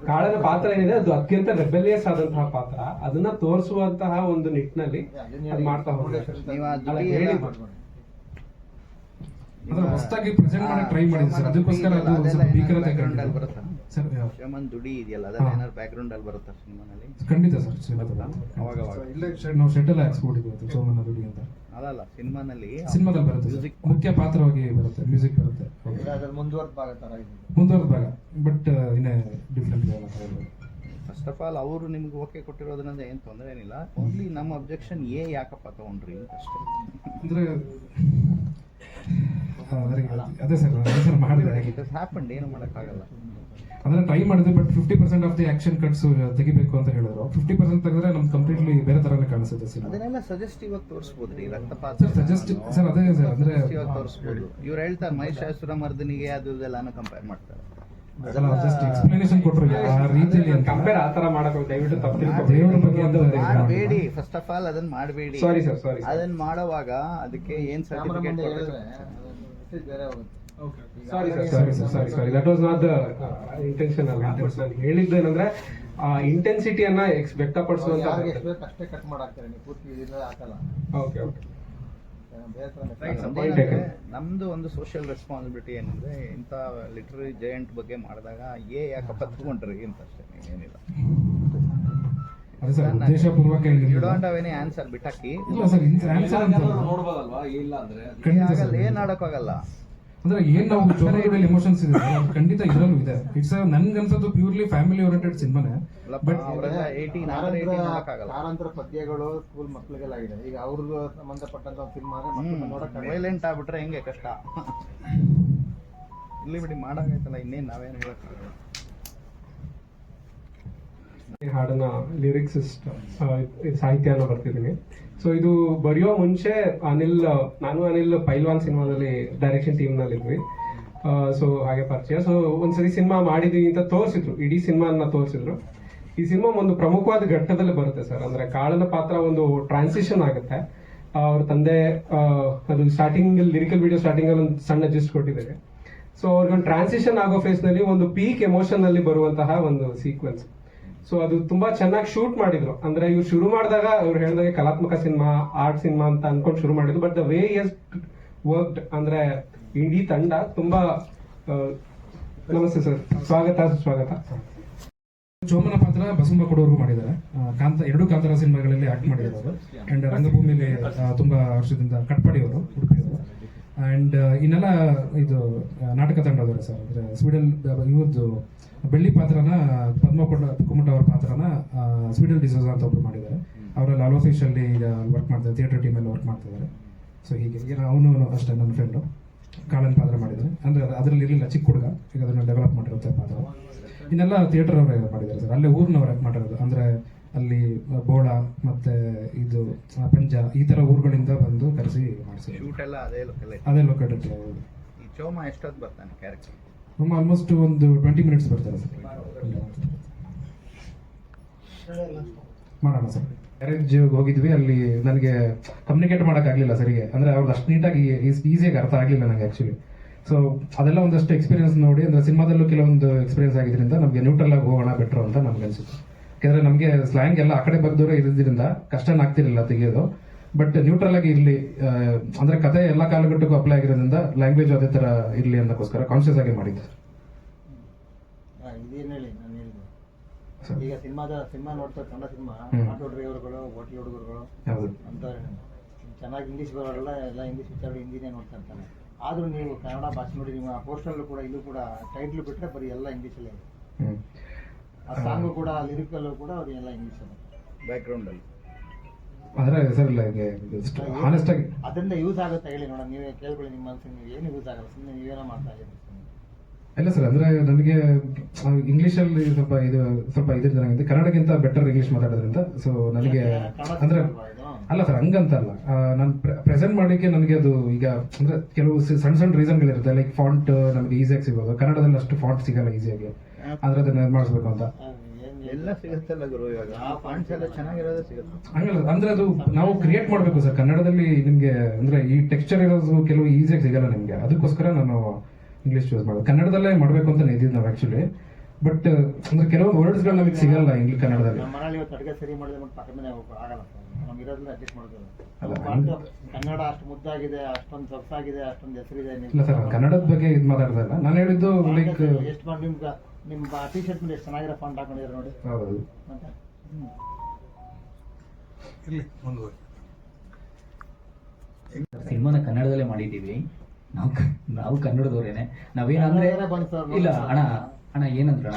ಕಾಳನ ಪಾತ್ರ ಏನಿದೆ ಅದು ಅತ್ಯಂತ ರೆಬೆಲಿಯಸ್ ಆದಂತಹ ಪಾತ್ರ, ಅದನ್ನ ತೋರಿಸುವಂತಹ ಒಂದು ನಿಟ್ಟಿನಲ್ಲಿ ಅದು ಮಾಡ್ತಾ ಹೋಗ್ತಾರೆ. ಅಂದ್ರೆ ಹೊಸದಾಗಿ ಪ್ರೆಸೆಂಟ್ ಮಾಡಕ್ಕೆ ಟ್ರೈ ಮಾಡಿದ್ವಿ ಸರ್, ಅದಕ್ಕೋಸ್ಕರ ಅದು ಸ್ವಲ್ಪ ಭೀಕರತೆ ಕಂಡಿದೆ ಬರುತ್ತಾ ಸರ್. ಶಮನ್ ದುಡಿ ಇದೆಯಲ್ಲ, ಅದನ್ನ ಏನಾದ್ರು ಬ್ಯಾಕ್ ಗ್ರೌಂಡ್ ಅಲ್ಲಿ ಬರುತ್ತಾ ಸಿನಿಮಾನಲ್ಲಿ? ಖಂಡಿತ ಸರ್, ಅವಾಗ ನಾವು ಶೆಡ್ ಎಲ್ಲ ಹಾಕ್ಸ್ಬಿಟ್ಟಿದ್ವಿ ಸೋಮನ ದುಡಿ ಅಂತ. ಅಲ್ಲ ಸಿನಿಮಾದಲ್ಲಿ ಬರುತ್ತೆ sir. ಮುಖ್ಯ ಪಾತ್ರವಾಗಿ ಬರುತ್ತೆ, ಮ್ಯೂಸಿಕ್ ಬರುತ್ತೆ, ಮುಂದುವರೆದ ಭಾಗ, ಬಟ್ ಇನ್ನೇ ಡಿಫ್ರೆಂಟ್. ಫಸ್ಟ್ ಆಫ್ ಆಲ್ ಅವರು ನಿಮ್ಗೆ ಓಕೆ ಕೊಟ್ಟಿರೋದ್ರಿಂದ ಏನು ತೊಂದರೆ ಏನಿಲ್ಲ. ಓನ್ಲಿ ನಮ್ಮ ಅಬ್ಜೆಕ್ಷನ್ ಯಾಕಪ್ಪ ತಗೊಂಡ್ರಿ ಅಂತ ಅಷ್ಟೇ. ಅಂದ್ರೆ ಅದೇ ಸರ್, ಆನ್ಸರ್ ಮಾಡಿದೆ. ಹ್ಯಾಪಂಡ್, ಏನು ಮಾಡೋಕ್ಕಾಗಲ್ಲ. ಅಂದ್ರೆ ಟ್ರೈ ಮಾಡಿದ್ವಿ, but 50% of the action cuts ತೆಗಿಬೇಕು ಅಂತ ಹೇಳಿದ್ರು. 50% ತೆಗೆದ್ರೆ ನಮ್ಗೆ ಕಂಪ್ಲೀಟ್ಲಿ ಬೇರೆ ತರನೇ ಕಾಣಿಸುತ್ತೆ ಸಿನಿಮಾ. ಅದನ್ನೆಲ್ಲ ಸಜೆಸ್ಟಿವ್ ಆಗಿ ತೋರಿಸ್ಬೋದ್ರಿ, ರಕ್ತಪಾತ ಸರ್ ಸಜೆಸ್ಟ್ ಸರ್, ಅದೇ ಸರ್, ಅಂದ್ರೆ ತೋರಿಸ್ಬೋದು. ಇವ್ರು ಹೇಳ್ತಾರೆ ಮಹಿಷಾಸುರ ಮರ್ದಿನಿಗೆ ಅದು ಇದೆಲ್ಲಾನು ಕಂಪೇರ್ ಮಾಡ್ತಾರೆ. ಜಸ್ಟ್ ಎಕ್ಸ್ಪ್ಲನೇಷನ್ ಕೊಟ್ಟರು ಆ ರೀತಿಯಲ್ಲಿ ಅಂತ. ಕಂಪೇರ್ ಆ ತರ ಮಾಡಕ್ ದಯವಿಟ್ಟು ತಪ್ಪು ದೇವರ ಬಗ್ಗೆ ಅಂತ ಮಾಡಬೇಡಿ. ಫಸ್ಟ್ ಆಫ್ ಆಲ್ ಅದನ್ನ ಮಾಡಬೇಡಿ. ಸಾರಿ ಸರ್, ಸಾರಿ. ಅದನ್ನ ಮಾಡುವಾಗ ಅದಕ್ಕೆ ಏನ್ certificate sorry, that was not the intention ಅಲ್ಲ. ನಾನು ಹೇಳಿದ್ದೇನೆಂದ್ರೆ ಆ ಇಂಟೆನ್ಸಿಟಿಯನ್ನ ವ್ಯಕ್ತಪಡಿಸುವಂತ. ಅಷ್ಟೇ ಕಟ್ ಮಾಡಾಕ್ತಾರೆ ನೀವು, ಪೂರ್ತಿ ಇದನ್ನ ಹಾಕಲ್ಲ. Okay okay. ನಮ್ದು ಒಂದು ಸೋಷಿಯಲ್ ರೆಸ್ಪಾನ್ಸಿಬಿಲಿಟಿ ಏನಂದ್ರೆ, ಇಂಥ ಲಿಟರರಿ ಜಯಂಟ್ ಬಗ್ಗೆ ಮಾಡಿದಾಗ ಯಾಕಪ್ಪ ತಗೊಂಡ್ರಿ ಅಂತ ಅಷ್ಟೇ, ಏನಿಲ್ಲ. ಅದೇ ಸರ್, ಉದ್ದೇಶಪೂರ್ವಕ you don't have any answer ಬಿಟ್ಟಾಕಿ. ಇಲ್ಲ ಸರ್, ಆನ್ಸರ್ ಅಂತ ನೋಡ್ಬೋದಲ್ವಾ, ಇಲ್ಲ ಅಂದ್ರೆ ಏನ್ ಆಡೋಕ್ಕಾಗಲ್ಲ. ಅಂದ್ರೆ ಏನ್ ನಾವು ಚೋಮನದುಡಿಯಲ್ಲಿ ಎಮೋಷನ್ಸ್ ಇದೆ ಖಂಡಿತ ಇದ್ರಲ್ಲೂ ಇದೆ. ಇಟ್ಸ್ ನನ್ಗನ್ಸೋದು ಪ್ಯೂರ್ಲಿ ಫ್ಯಾಮಿಲಿ ಓರಿಯೆಂಟೆಡ್ ಸಿನಿಮಾನೆ. ಬಟ್ ಕಾರಂತರ ಪದ್ಯಗಳು ಸ್ಕೂಲ್ ಮಕ್ಳಿಗೆಲ್ಲ ಆಗಿದೆ. ಈಗ ಅವ್ರಿಗೂ ಸಂಬಂಧಪಟ್ಟಂತ ಒಂದು ಸಿನಿಮಾ ವೈಲೆಂಟ್ ಆಗ್ಬಿಟ್ರೆ ಹೆಂಗೆ ಕಷ್ಟ. ಇಲ್ಲಿ ಬಿಡಿ ಮಾಡಾಗೈತಲ್ಲ, ಇನ್ನೇನು ನಾವೇನು ಹೇಳಕ್ಕಾಗಲ್ಲ. ಹಾಡನ್ನ ಲಿರಿಕ್ಸಿಸ್ಟ್ ಸಾಹಿತ್ಯನ ಬರ್ತಿದ್ದೀನಿ. ಸೊ ಇದು ಬರೆಯೋ ಮುಂಚೆ ನಾನು ಅನಿಲ್ ಪೈಲ್ವಾನ್ ಸಿನಿಮಾದಲ್ಲಿ ಡೈರೆಕ್ಷನ್ ಟೀಮ್ ನಲ್ಲಿ ಇದ್ವಿ. ಸೊ ಹಾಗೆ ಪರಿಚಯ. ಸೊ ಒಂದ್ಸರಿ ಸಿನಿಮಾ ಮಾಡಿದೀವಿ ಅಂತ ತೋರಿಸಿದ್ರು, ಇಡೀ ಸಿನಿಮಾನ ತೋರಿಸಿದ್ರು. ಈ ಸಿನಿಮಾ ಒಂದು ಪ್ರಮುಖವಾದ ಘಟ್ಟದಲ್ಲಿ ಬರುತ್ತೆ ಸರ್. ಅಂದ್ರೆ ಕಾಳನ ಪಾತ್ರ ಒಂದು ಟ್ರಾನ್ಸಿಷನ್ ಆಗುತ್ತೆ. ಅವ್ರ ತಂದೆ ಅದು ಸ್ಟಾರ್ಟಿಂಗ್ ಲಿರಿಕಲ್ ವಿಡಿಯೋ ಸ್ಟಾರ್ಟಿಂಗ್ ಅಲ್ಲಿ ಒಂದು ಸಣ್ಣ ಜಿಸ್ಟ್ ಕೊಟ್ಟಿದ್ದಾರೆ. ಸೊ ಅವ್ರಿಗೊಂದು ಟ್ರಾನ್ಸಿಷನ್ ಆಗೋ ಫೇಸ್ ನಲ್ಲಿ ಒಂದು ಪೀಕ್ ಎಮೋಷನ್ ನಲ್ಲಿ ಬರುವಂತಹ ಒಂದು ಸೀಕ್ವೆನ್ಸ್. ಸೊ ಅದು ತುಂಬಾ ಚೆನ್ನಾಗಿ ಶೂಟ್ ಮಾಡಿದ್ರು. ಅಂದ್ರೆ ಇವ್ರು ಶುರು ಮಾಡಿದಾಗ ಅವ್ರು ಹೇಳಿದಾಗ ಕಲಾತ್ಮಕ ಸಿನಿಮಾ, ಆರ್ಟ್ ಸಿನಿಮಾ ಅಂತ ಅನ್ಕೊಂಡು ಶುರು ಮಾಡಿದ್ರು. But the way is worked, ಅಂದ್ರೆ ಇಡೀ ತಂಡ ತುಂಬಾ. ನಮಸ್ತೆ ಸರ್, ಸ್ವಾಗತ. ಚೋಮನ ಪಾತ್ರ ಬಸಮ್ಮ ಕೊಡೋರ್ಗು ಮಾಡಿದ್ದಾರೆ. ಎರಡು ಕಾಂತಾರ ಸಿನಿಮಾಗಳಲ್ಲಿ ಆಕ್ಟ್ ಮಾಡಿರೋದು. ಅಂಡ್ ರಂಗಭೂಮಿಲಿ ತುಂಬಾ ವರ್ಷದಿಂದ ಕಟ್ಪಾಡಿಯವರು, ಉಡುಪಿಯವರು. ಅಂಡ್ ಇನ್ನೆಲ್ಲ ಇದು ನಾಟಕ ತಂಡದವರು ಸರ್. ಅಂದ್ರೆ ಸ್ವೀಡಲ್ ಇವ್ರದ್ದು ಬೆಳ್ಳಿ ಪಾತ್ರನ ಪದ್ಮ ಕುಮಟ ಅವ್ರ ಪಾತ್ರನ ಸ್ವೀಡಲ್ ಡಿಸೋಜಾ ಅಂತ ಒಬ್ರು ಮಾಡಿದ್ದಾರೆ. ಅವರಲ್ಲಿ ಅಲೋಫಿಶ್ ಅಲ್ಲಿ ಈಗ ವರ್ಕ್ ಮಾಡ್ತಾರೆ, ಥಿಯೇಟರ್ ಟೀಮಲ್ಲಿ ವರ್ಕ್ ಮಾಡ್ತಿದ್ದಾರೆ. ಸೊ ಹೀಗೆ ಅವನು ಅಷ್ಟೇ ನನ್ನ ಫ್ರೆಂಡು ಕಾಳನ್ ಪಾತ್ರ ಮಾಡಿದ್ದಾರೆ. ಅಂದ್ರೆ ಅದರಲ್ಲಿ ಇರಲಿಲ್ಲ, ಚಿಕ್ಕ ಹುಡುಗ, ಈಗ ಅದನ್ನ ಡೆವಲಪ್ ಮಾಡಿರುತ್ತೆ ಪಾತ್ರ. ಇನ್ನೆಲ್ಲ ಥಿಯೇಟರ್ ಅವರೇ ಮಾಡಿದ್ದಾರೆ ಸರ್. ಅಲ್ಲೇ ಊರಿನವ್ರು ಆಕ್ಟ್ ಮಾಡಿರೋದು. ಅಂದ್ರೆ ಅಲ್ಲಿ ಬೋಳ ಮತ್ತೆ ಇದು ಪಂಜ ಈ ತರ ಊರುಗಳಿಂದ ಬಂದು ಕರೆಸಿ ಮಾಡಿಸಿದ್ರು. ಶೂಟ್ ಎಲ್ಲ ಅದೇ ಲೊಕೇಟೆಡ್. ಈ ಚೋಮ ಎಷ್ಟೊತ್ತು ಬರ್ತಾನೆ ಕ್ಯಾರೆಕ್ಟರ್? ಆಲ್ಮೋಸ್ಟ್ ಒಂದು 20 ಮಿನಿಟ್ಸ್ ಬರ್ತಾರೆ ಸರ್. ಮಾಡೋಣ ಸರ್. ಗ್ಯಾರೇಜ್ ಹೋಗಿದ್ವಿ, ಅಲ್ಲಿ ನನಗೆ ಕಮ್ಯುನಿಕೇಟ್ ಮಾಡೋಕ್ಕಾಗಲಿಲ್ಲ ಸರಿಗೆ, ಅಂದರೆ ಅವ್ರದ್ದು ಅಷ್ಟು ನೀಟಾಗಿ ಈಸಿಯಾಗಿ ಅರ್ಥ ಆಗಲಿಲ್ಲ ನನಗೆ ಆ್ಯಕ್ಚುಲಿ. ಸೊ ಅದೆಲ್ಲ ಒಂದಷ್ಟು ಎಕ್ಸ್ಪೀರಿಯನ್ಸ್ ನೋಡಿ, ಅಂದರೆ ಸಿನಿಮಾದಲ್ಲೂ ಕೆಲವೊಂದು ಎಕ್ಸ್ಪೀರಿಯನ್ಸ್ ಆಗಿದ್ದರಿಂದ ನಮಗೆ ನ್ಯೂಟ್ರಲ್ ಆಗಿ ಹೋಗೋಣ ಬೆಟ್ರು ಅಂತ ನಮ್ಗೆ ಅನಿಸುತ್ತೆ. ಯಾಕೆಂದರೆ ನಮಗೆ ಸ್ಲ್ಯಾಂಗ್ ಎಲ್ಲ ಆ ಕಡೆ ಬರ್ದವರೇ ಇರೋದ್ರಿಂದ ಕಷ್ಟನ ಆಗ್ತಿರಲಿಲ್ಲ ತೆಗೆಯೋದು. ಬಟ್ ನ್ಯೂಟ್ರಲ್ ಆಗಿ ಇರಲಿ, ಅಂದರೆ ಕತೆ ಎಲ್ಲ ಕಾಲಘಟ್ಟಕ್ಕೂ ಅಪ್ಲೈ ಆಗಿರೋದ್ರಿಂದ ಲ್ಯಾಂಗ್ವೇಜ್ ಅದೇ ಥರ ಇರಲಿ ಅನ್ನೋಕ್ಕೋಸ್ಕರ ಕಾನ್ಷಿಯಸ್ ಆಗಿ ಮಾಡಿದ್ದೆ. ಇದೇನು ಹೇಳಿ ನಾನು ಹೇಳಿದ್ದು, ಈಗ ಸಿನಿಮಾ ನೋಡ್ತಾರೆ, ಕನ್ನಡ ಸಿನಿಮಾ, ಆಟೋ ಡ್ರೈವರ್ಗಳು, ಹೋಟೆಲ್ ಹುಡುಗರುಗಳು ಹೌದು, ಅಂತ ಚೆನ್ನಾಗಿ ಇಂಗ್ಲೀಷ್ ಬರೋಲ್ಲ, ಎಲ್ಲ ಇಂಗ್ಲೀಷ್ ವಿಚಾರ ಹಿಂದಿನೇ ನೋಡ್ತಾ ಇರ್ತಾನೆ. ಆದರೂ ನೀವು ಕನ್ನಡ ಭಾಷೆ ನೋಡಿ, ನಿಮ್ಮ ಪೋಸ್ಟಲ್ಲೂ ಕೂಡ ಇಲ್ಲೂ ಕೂಡ ಟೈಟ್ಲ್ ಬಿಟ್ಟರೆ ಬರೀ ಎಲ್ಲ ಇಂಗ್ಲೀಷಲ್ಲೇ ಇದೆ. ಆ ಸಾಂಗು ಕೂಡ ಲಿರಿಕಲ್ಲೂ ಕೂಡ ಅವ್ರು ಎಲ್ಲ ಇಂಗ್ಲೀಷಲ್ಲಿ ಬ್ಯಾಕ್ಗ್ರೌಂಡಲ್ಲಿ. ಅಂದರೆ ಸರ್ ಹಾನೆಸ್ಟ್ ಆಗಿ ಅದರಿಂದ ಯೂಸ್ ಆಗುತ್ತೆ ಹೇಳಿ ನೋಡೋಣ, ನೀವೇ ಕೇಳ್ಕೊಳ್ಳಿ ನಿಮ್ಮ ಮನಸ್ಸಿಗೆ, ನೀವು ಏನು ಯೂಸ್ ಆಗಲ್ಲ, ಸುಮ್ಮನೆ ನೀವೇನೋ ಮಾಡ್ತಾ ಇದ್ದೀರಿ. ಇಲ್ಲ ಸರ್, ಅಂದರೆ ನನಗೆ ಇಂಗ್ಲೀಷಲ್ಲಿ ಸ್ವಲ್ಪ ಇದ್ರಿಂದ ಕನ್ನಡಕ್ಕಿಂತ ಬೆಟರ್ ಇಂಗ್ಲೀಷ್ ಮಾತಾಡೋದ್ರಿಂದ ಸೊ ನನಗೆ ಅಂದರೆ ಅಲ್ಲ ಸರ್ ಹಂಗಂತ ಅಲ್ಲ, ನಾನು ಪ್ರೆಸೆಂಟ್ ಮಾಡೋಕ್ಕೆ ನನಗೆ ಅದು ಈಗ ಅಂದರೆ ಕೆಲವು ಸಣ್ಣ ರೀಸನ್ಗಳಿರುತ್ತೆ. ಲೈಕ್ ಫಾಂಟ್ ನಮಗೆ ಈಸಿಯಾಗಿ ಸಿಗೋದು, ಕನ್ನಡದಲ್ಲಿ ಅಷ್ಟು ಫಾಂಟ್ ಸಿಗಲ್ಲ ಈಸಿಯಾಗಿ, ಆದರೆ ಅದನ್ನ ಮಾಡಿಸ್ಬೇಕು ಅಂತ. ಎಲ್ಲ ಸಿಗುತ್ತಲ್ಲ ಗುರು, ಇವಾಗ ಆ ಫಾಂಟ್ಸ್ ಎಲ್ಲ ಚೆನ್ನಾಗಿರೋದೇ ಸಿಗುತ್ತೆ. ಹಂಗಲ್ಲ, ಅಂದ್ರೆ ಅದು ನಾವು ಕ್ರಿಯೇಟ್ ಮಾಡಬೇಕು ಸರ್ ಕನ್ನಡದಲ್ಲಿ. ನಿಮಗೆ ಅಂದರೆ ಈ ಟೆಕ್ಸ್ಚರ್ ಇರೋದು ಕೆಲವು ಈಸಿಯಾಗಿ ಸಿಗಲ್ಲ ನಿಮಗೆ, ಅದಕ್ಕೋಸ್ಕರ ನಾನು ಇಂಗ್ಲೀಷ್ ಚೂಸ್ ಮಾಡೋದು. ಕನ್ನಡದಲ್ಲೇ ಮಾಡಬೇಕು ಅಂತ ಇದ್ದಿದ್ದು ನಾವು ಆ್ಯಕ್ಚುಲಿ, ಬಟ್ ಅಂದರೆ ಕೆಲವೊಂದು ವರ್ಡ್ಸ್ಗಳು ನಮಗೆ ಸಿಗಲ್ಲ ಇಂಗ್ಲೀಷ್ ಕನ್ನಡದಲ್ಲಿ. ನಮ್ಮ ಮನೇಲಿ ಇವತ್ತು ಅಡುಗೆ ಸರಿ ಮಾಡಿದ್ರೆ ಮತ್ತೆ ಪಕ್ಕದ ಮನೆ ಆಗಲ್ಲ ಸರ್, ನಮ್ಗೆ ಇರೋದ್ರಿಂದ ಅಡ್ಜಸ್ಟ್ ಮಾಡೋದು. ಕನ್ನಡ ಅಷ್ಟು ಮುದ್ದಾಗಿದೆ, ಅಷ್ಟೊಂದು ಸೊಗಸಾಗಿದೆ, ಅಷ್ಟೊಂದು ಹೆಸರಿದೆ. ಇಲ್ಲ ಸರ್, ಕನ್ನಡದ ಬಗ್ಗೆ ಇದು ಮಾತಾಡ್ತಾ ಇಲ್ಲ ನಾನು ಹೇಳಿದ್ದು. ಲೈಕ್ ಎಷ್ಟು ಮಾಡಿ ನಿಮ್ಮ ಟಿ ಶರ್ಟ್ ಮೇಲೆ ಎಷ್ಟು ಚೆನ್ನಾಗಿರೋ ಫಾಂಟ್ ಹಾಕೊಂಡಿದ್ದಾರೆ ನೋಡಿ. ಹೌದು, ಮತ್ತೆ ಸಿನಿಮಾನ ಕನ್ನಡದಲ್ಲೇ ಮಾಡಿದ್ದೀವಿ ನಾವು ಕನ್ನಡದವ್ರೇನೆ. ನಾವೇನಂದ್ರೆ ಇಲ್ಲ ಅಣ್ಣ ಏನಂದ್ರಣ,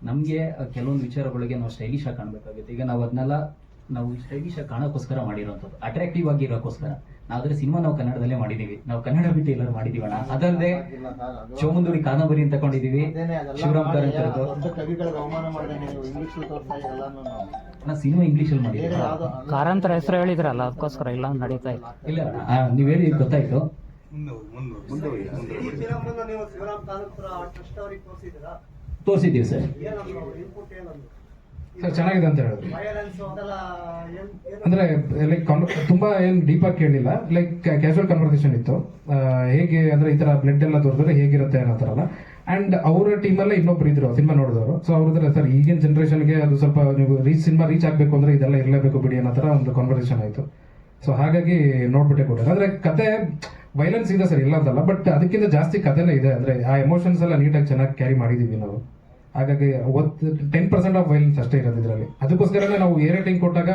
ನಮಗೆ ಕೆಲವೊಂದು ವಿಚಾರಗಳಿಗೆ ನಾವು ಸ್ಟೈಲಿಶ್ ಆಗಿ ಕಾಣಬೇಕಾಗುತ್ತೆ. ಈಗ ನಾವು ಅದನ್ನೆಲ್ಲ ನಾವು ಸ್ಟೈಲಿಶ್ ಆಗಿ ಕಾಣೋಕ್ಕೋಸ್ಕರ ಮಾಡಿರೋಂಥದ್ದು, ಅಟ್ರಾಕ್ಟಿವ್ ಆಗಿ ಇರೋಕ್ಕೋಸ್ಕರ. ನಾವಾದ್ರೆ ಸಿನಿಮಾ ನಾವು ಕನ್ನಡದಲ್ಲೇ ಮಾಡಿದೀವಿ, ನಾವು ಕನ್ನಡ ಬಿಟ್ಟು ಎಲ್ಲರೂ ಮಾಡಿದೀವಣ್ಣ. ಅದಲ್ಲದೆ ಚೋಮಂದೂರಿ ಕಾದಂಬರಿ ಅಂತ ತಗೊಂಡಿದೀವಿ, ಶಿವರಾಮ್ ಕಾರಂತರದ್ದು. ಕವಿಗಳಿಗೆ ಅವಮಾನ ಮಾಡಿದಂಗೆ ನೀವು ಇಂಗ್ಲಿಷ್ ತೋರಿಸ್ತಾ ಎಲ್ಲಾನು ನಾ ಸಿನಿಮಾ ಇಂಗ್ಲೀಷಲ್ಲಿ ಮಾಡಿದ್ದೀವಿ. ಕಾರಂತರ ಹೆಸರು ಹೇಳಿದ್ರಲ್ಲ ಅದಕ್ಕೋಸ್ಕರ ಇಲ್ಲ ನಡೀತಾ ಇಲ್ಲ. ಇಲ್ಲ ನೀವು ಹೇಳಿ ಗೊತ್ತಾಯ್ತು. ತೋರಿಸಿದ್ದೀವಿ ಸರ್. ಸರ್ ಚೆನ್ನಾಗಿದೆ ಅಂತ ಹೇಳಿದ್ರು. ಅಂದ್ರೆ ಲೈಕ್ ತುಂಬಾ ಏನ್ ಡೀಪ್ ಆಗಿ ಕೇಳಲಿಲ್ಲ, ಲೈಕ್ ಕ್ಯಾಶುವಲ್ ಕನ್ವರ್ಸೇಷನ್ ಇತ್ತು. ಹೇಗೆ ಅಂದ್ರೆ ಈ ತರ ಬ್ಲಡ್ ಎಲ್ಲ ತೋರಿಸಿದ್ರೆ ಹೇಗಿರುತ್ತೆ ಅನ್ನೋ ತರ. ಅಂಡ್ ಅವರ ಟೀಮಲ್ಲೇ ಇನ್ನೊಬ್ರು ಇದ್ರು ಸಿನಿಮಾ ನೋಡಿದವರು. ಸೊ ಅವ್ರದ್ರೆ ಸರ್ ಈಗಿನ ಜನರೇಷನ್ಗೆ ಅದು ಸ್ವಲ್ಪ ನೀವು ಸಿನಿಮಾ ರೀಚ್ ಆಗ್ಬೇಕು ಅಂದ್ರೆ ಇದೆಲ್ಲ ಇರಲೇಬೇಕು ಬಿಡಿ ಅನ್ನೋ ತರ ಒಂದು ಕಾನ್ವರ್ಸೇಷನ್ ಆಯ್ತು. ಸೊ ಹಾಗಾಗಿ ನೋಡ್ಬಿಟ್ಟೆ ಕೊಟ್ಟೆ. ಅಂದ್ರೆ ಕತೆ ವೈಲೆನ್ಸ್ ಇದೆ ಸರ್, ಇಲ್ಲ ಅಂತಲ್ಲ, ಬಟ್ ಅದಕ್ಕಿಂತ ಜಾಸ್ತಿ ಕಥೆನೇ ಇದೆ. ಅಂದ್ರೆ ಆ ಎಮೋಷನ್ಸ್ ಎಲ್ಲ ನೀಟಾಗಿ ಚೆನ್ನಾಗಿ ಕ್ಯಾರಿ ಮಾಡಿದೀವಿ ನಾವು. ಹಾಗಾಗಿ 10% ಆಫ್ ವೈಲೆನ್ಸ್ ಅಷ್ಟೇ ಇರೋದು ಇದರಲ್ಲಿ. ಅದಕ್ಕೋಸ್ಕರನೇ ನಾವು ಎ ರೇಟಿಂಗ್ ಕೊಟ್ಟಾಗ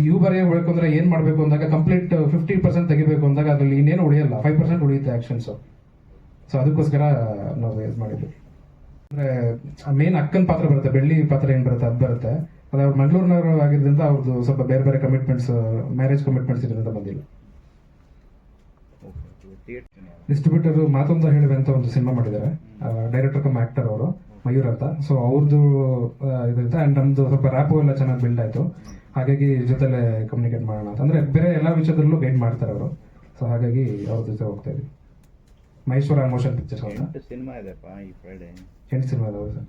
ಇವು ಬರೆಯಬೇಕು ಅಂದ್ರೆ ಏನ್ ಮಾಡಬೇಕು ಅಂದಾಗ ಕಂಪ್ಲೀಟ್ 50% ತೆಗಿಬೇಕು ಅಂದಾಗ ಅದ್ರಲ್ಲಿ ಇನ್ನೇನು ಉಳಿಯಲ್ಲ, 5% ಉಳಿಯುತ್ತೆ ಆಕ್ಷನ್ಸ್. ಸೊ ಅದಕ್ಕೋಸ್ಕರ ನಾವು ಇದು ಮಾಡಿದ್ವಿ. ಅಂದ್ರೆ ಮೇನ್ ಅಕ್ಕನ ಪಾತ್ರ ಬರುತ್ತೆ, ಬೆಳ್ಳಿ ಪಾತ್ರ ಏನ್ ಬರುತ್ತೆ ಅದು ಬರುತ್ತೆ. ಅದು ಅವ್ರು ಮಂಗಳೂರಿನವರು ಆಗಿರೋದ್ರಿಂದ ಅವ್ರದ್ದು ಸ್ವಲ್ಪ ಬೇರೆ ಬೇರೆ ಕಮಿಟ್ಮೆಂಟ್ಸ್, ಮ್ಯಾರೇಜ್ ಕಮಿಟ್ಮೆಂಟ್ಸ್ ಇರೋದ್ರಿಂದ ಬಂದಿಲ್ಲ. ಡಿಸ್ಟ್ರಿಬ್ಯೂಟರ್ ಮಾತೊಂದು ಹೇಳಿವೆ ಅಂತ ಒಂದು ಸಿನಿಮಾ ಮಾಡಿದ್ದಾರೆ, ಡೈರೆಕ್ಟರ್ ಕಮ್ ಆಕ್ಟರ್ ಅವರು ಮಯೂರ್ ಅಂತ. ಸೊ ಅವ್ರದ್ದು ಇದರಿಂದ ಅಂಡ್ ನಮ್ದು ಸ್ವಲ್ಪ ರ್ಯಾಪು ಎಲ್ಲ ಚೆನ್ನಾಗಿ ಬಿಲ್ಡ್ ಆಯ್ತು. ಹಾಗಾಗಿ ಜೊತೆಲೆ ಕಮ್ಯುನಿಕೇಟ್ ಮಾಡೋಣ ಅಂತ, ಅಂದ್ರೆ ಬೇರೆ ಎಲ್ಲಾ ವಿಷಯದಲ್ಲೂ ಗೈಡ್ ಮಾಡ್ತಾರೆ ಅವರು. ಸೊ ಹಾಗಾಗಿ ಅವ್ರ ಜೊತೆ ಹೋಗ್ತಾ ಇದೀವಿ. ಮಹೇಶ್ವರ ಮೋಷನ್ ಪಿಕ್ಚರ್ಸ್ ಅವ್ರನ್ನ ಸಿನಿಮಾ ಇದೆಪ್ಪ ಈ ಫ್ರೈಡೆ, 8 ಸಿನಿಮಾ ಇದಾವೆ ಸರ್.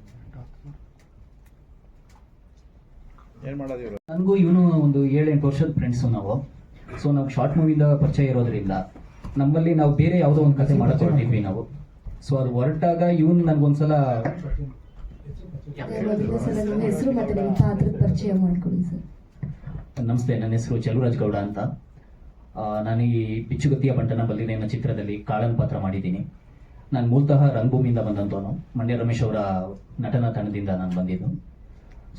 ಏನ್ ಮಾಡೋದು ಇವರು? ನನಗೂ ಇವನು ಒಂದು 7-8 ವರ್ಷದ ಫ್ರೆಂಡ್ಸು ನಾವು. ಸೊ ನಾವು ಶಾರ್ಟ್ ಮೂವಿಯಿಂದ ಪರಿಚಯ ಇರೋದ್ರಿಂದ ನಮ್ಮಲ್ಲಿ ನಾವು ಬೇರೆ ಯಾವುದೋ ಒಂದು ಕಥೆ ಮಾಡಕ್ಕೆ ಹೊರಟಿದ್ವಿ ನಾವು. ಸೊ ಅದು ಹೊರಟಾಗ ಇವನು ನನಗೊಂದ್ಸಲ ಹೆಸರು ಮತ್ತೆ ನಿಮ್ಮ ಪಾತ್ರದ ಪರಿಚಯ ಮಾಡ್ಕೊಡಿ ಸರ್. ನಮಸ್ತೆ, ನನ್ನ ಹೆಸರು ಚಲುರಾಜ್ ಗೌಡ ಅಂತ. ನಾನು ಈ ಪಿಚ್ಚುಗತ್ತಿಯ ಬಂಟನ ಬಲ್ಲಿದೆ ಅನ್ನೋ ಚಿತ್ರದಲ್ಲಿ ಕಾಳನ್ ಪಾತ್ರ ಮಾಡಿದ್ದೀನಿ. ನಾನು ಮೂಲತಃ ರಂಗಭೂಮಿಯಿಂದ ಬಂದಂತವನು. ಮಂಡ್ಯ ರಮೇಶ್ ಅವರ ನಟನಾ ತಂಡದಿಂದ ನಾನು ಬಂದಿದ್ದು.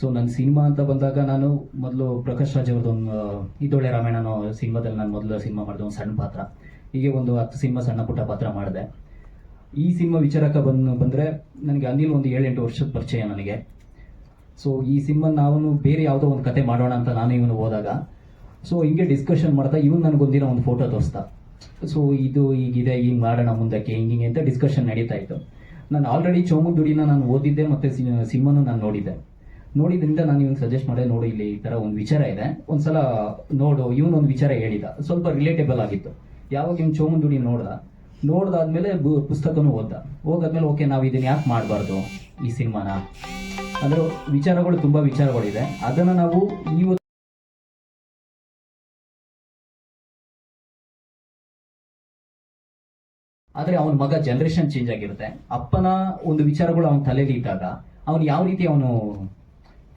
ಸೊ ನನ್ನ ಸಿನಿಮಾ ಅಂತ ಬಂದಾಗ ನಾನು ಮೊದಲು ಪ್ರಕಾಶ್ ರಾಜ್ ಅವ್ರದ್ದೊಂದು ಇದೊಳ್ಳೆ ರಾಮಾಯಣ ಅನ್ನೋ ಸಿನಿಮಾದಲ್ಲಿ ನಾನು ಮೊದಲು ಸಿನಿಮಾ ಮಾಡಿದೆ, ಒಂದು ಸಣ್ಣ ಪಾತ್ರ. ಹೀಗೆ ಒಂದು 10 ಸಿನಿಮಾ ಸಣ್ಣ ಪುಟ್ಟ ಪಾತ್ರ ಮಾಡಿದೆ. ಈ ಸಿನಿಮಾ ವಿಚಾರಕ್ಕೆ ಬಂದರೆ ನನಗೆ ಅನಿಲ್ ಒಂದು 7-8 ವರ್ಷದ ಪರಿಚಯ ನನಗೆ. ಸೊ ಈ ಸಿನಿಮಾ ನಾವು ಬೇರೆ ಯಾವುದೋ ಒಂದು ಕತೆ ಮಾಡೋಣ ಅಂತ ನಾನು ಇವನು ಹೋದಾಗ, ಸೊ ಹಿಂಗೆ ಡಿಸ್ಕಷನ್ ಮಾಡ್ತಾ ಇವನು ನನಗೊಂದಿನ ಒಂದು ಫೋಟೋ ತೋರಿಸ್ತಾ. ಸೊ ಇದು ಹೀಗಿದೆ, ಹಿಂಗೆ ಮಾಡೋಣ ಮುಂದಕ್ಕೆ, ಹಿಂಗೆ ಅಂತ ಡಿಸ್ಕಷನ್ ನಡೀತಾ ಇತ್ತು. ನಾನು ಆಲ್ರೆಡಿ ಚೋಮುಂದುಡಿನ ನಾನು ಓದಿದ್ದೆ ಮತ್ತು ಸಿನಿಮಾನು ನಾನು ನೋಡಿದ್ರಿಂದ ನಾನು ಇವನು ಸಜೆಸ್ಟ್ ಮಾಡಿದೆ, ನೋಡಿ ಇಲ್ಲಿ ಈ ಥರ ಒಂದು ವಿಚಾರ ಇದೆ, ಒಂದ್ಸಲ ನೋಡು. ಇವನೊಂದು ವಿಚಾರ ಹೇಳಿದ, ಸ್ವಲ್ಪ ರಿಲೇಟೇಬಲ್ ಆಗಿತ್ತು. ಯಾವಾಗ ಇವ್ನು ಚೋಮುಂದುಡಿ ನೋಡ್ದಾದ್ಮೇಲೆ ಪುಸ್ತಕನೂ ಹೋಗಾದ್ಮೇಲೆ ಓಕೆ ನಾವು ಇದನ್ನ ಯಾಕೆ ಮಾಡಬಾರ್ದು ಈ ಸಿನಿಮಾನ, ಅಂದ್ರೆ ವಿಚಾರಗಳು ತುಂಬ ವಿಚಾರಗಳಿದೆ. ಅದನ್ನು ನಾವು ಇವತ್ತು ಆದರೆ ಅವನ ಮಗ ಜನರೇಷನ್ ಚೇಂಜ್ ಆಗಿರುತ್ತೆ. ಅಪ್ಪನ ಒಂದು ವಿಚಾರಗಳು ಅವನ ತಲೆಯಲ್ಲಿ ಇದ್ದಾಗ ಅವನು ಯಾವ ರೀತಿ ಅವನು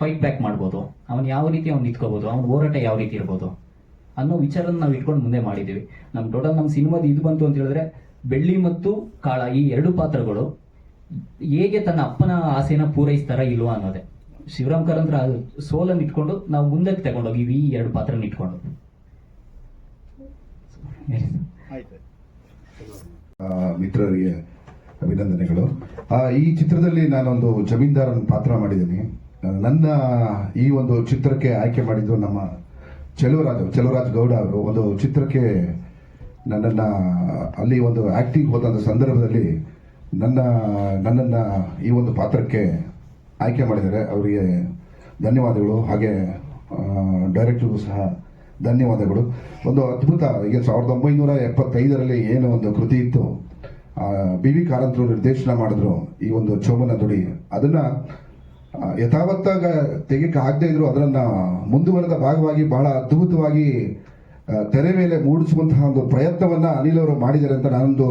ಫೈಟ್ ಬ್ಯಾಕ್ ಮಾಡ್ಬೋದು, ಅವನು ಯಾವ ರೀತಿ ಅವ್ನು ನಿಂತ್ಕೋಬೋದು, ಅವನ ಹೋರಾಟ ಯಾವ ರೀತಿ ಇರ್ಬೋದು ಅನ್ನೋ ವಿಚಾರನ ನಾವು ಇಟ್ಕೊಂಡು ಮುಂದೆ ಮಾಡಿದ್ದೀವಿ. ನಮ್ಮ ಸಿನಿಮಾದ ಇದು ಬಂತು ಅಂತ ಹೇಳಿದ್ರೆ ಬೆಳ್ಳಿ ಮತ್ತು ಕಾಳ ಈ ಎರಡು ಪಾತ್ರಗಳು ಹೇಗೆ ತನ್ನ ಅಪ್ಪನ ಆಸೆನ ಪೂರೈಸ್ತಾರ ಇಲ್ವಾ ಅನ್ನೋದೇ. ಶಿವರಾಮ್ ಕಾರಂತರ ಸೋಲನ್ನು ಇಟ್ಕೊಂಡು ನಾವು ಮುಂದಕ್ಕೆ ತಗೊಂಡೋಗಿವಿ ಈ ಎರಡು ಪಾತ್ರನ ಇಟ್ಕೊಂಡು. ಆಯ್ತು. ಮಿತ್ರರಿಗೆ ಅಭಿನಂದನೆಗಳು. ಈ ಚಿತ್ರದಲ್ಲಿ ನಾನೊಂದು ಜಮೀನ್ದಾರನ ಪಾತ್ರ ಮಾಡಿದ್ದೀನಿ. ನನ್ನ ಈ ಒಂದು ಚಿತ್ರಕ್ಕೆ ಆಯ್ಕೆ ಮಾಡಿದ್ದು ನಮ್ಮ ಚೆಲುವರಾಜ್ ಗೌಡ ಅವರು. ಒಂದು ಚಿತ್ರಕ್ಕೆ ನನ್ನನ್ನು ಅಲ್ಲಿ ಒಂದು ಆಕ್ಟಿಂಗ್ ಹೋದಂಥ ಸಂದರ್ಭದಲ್ಲಿ ನನ್ನನ್ನು ಈ ಒಂದು ಪಾತ್ರಕ್ಕೆ ಆಯ್ಕೆ ಮಾಡಿದ್ದಾರೆ. ಅವರಿಗೆ ಧನ್ಯವಾದಗಳು. ಹಾಗೆ ಡೈರೆಕ್ಟರ್ಗೂ ಸಹ ಧನ್ಯವಾದಗಳು. ಒಂದು ಅದ್ಭುತ, ಈಗ 1975ರಲ್ಲಿ ಏನು ಒಂದು ಕೃತಿ ಇತ್ತು, BV ಕಾರಂತರು ನಿರ್ದೇಶನ ಮಾಡಿದ್ರು ಈ ಒಂದು ಚೋಮನ ದುಡಿ. ಅದನ್ನ ಯಥಾವತ್ತಾಗ ತೆಗೆಕ್ಕೆ ಆಗದೆ ಇದ್ರು ಅದನ್ನ ಮುಂದುವರೆದ ಭಾಗವಾಗಿ ಬಹಳ ಅದ್ಭುತವಾಗಿ ತೆರೆ ಮೇಲೆ ಮೂಡಿಸುವಂತಹ ಒಂದು ಪ್ರಯತ್ನವನ್ನ ಅನಿಲ್ ಅವರು ಮಾಡಿದ್ದಾರೆ ಅಂತ ನಾನೊಂದು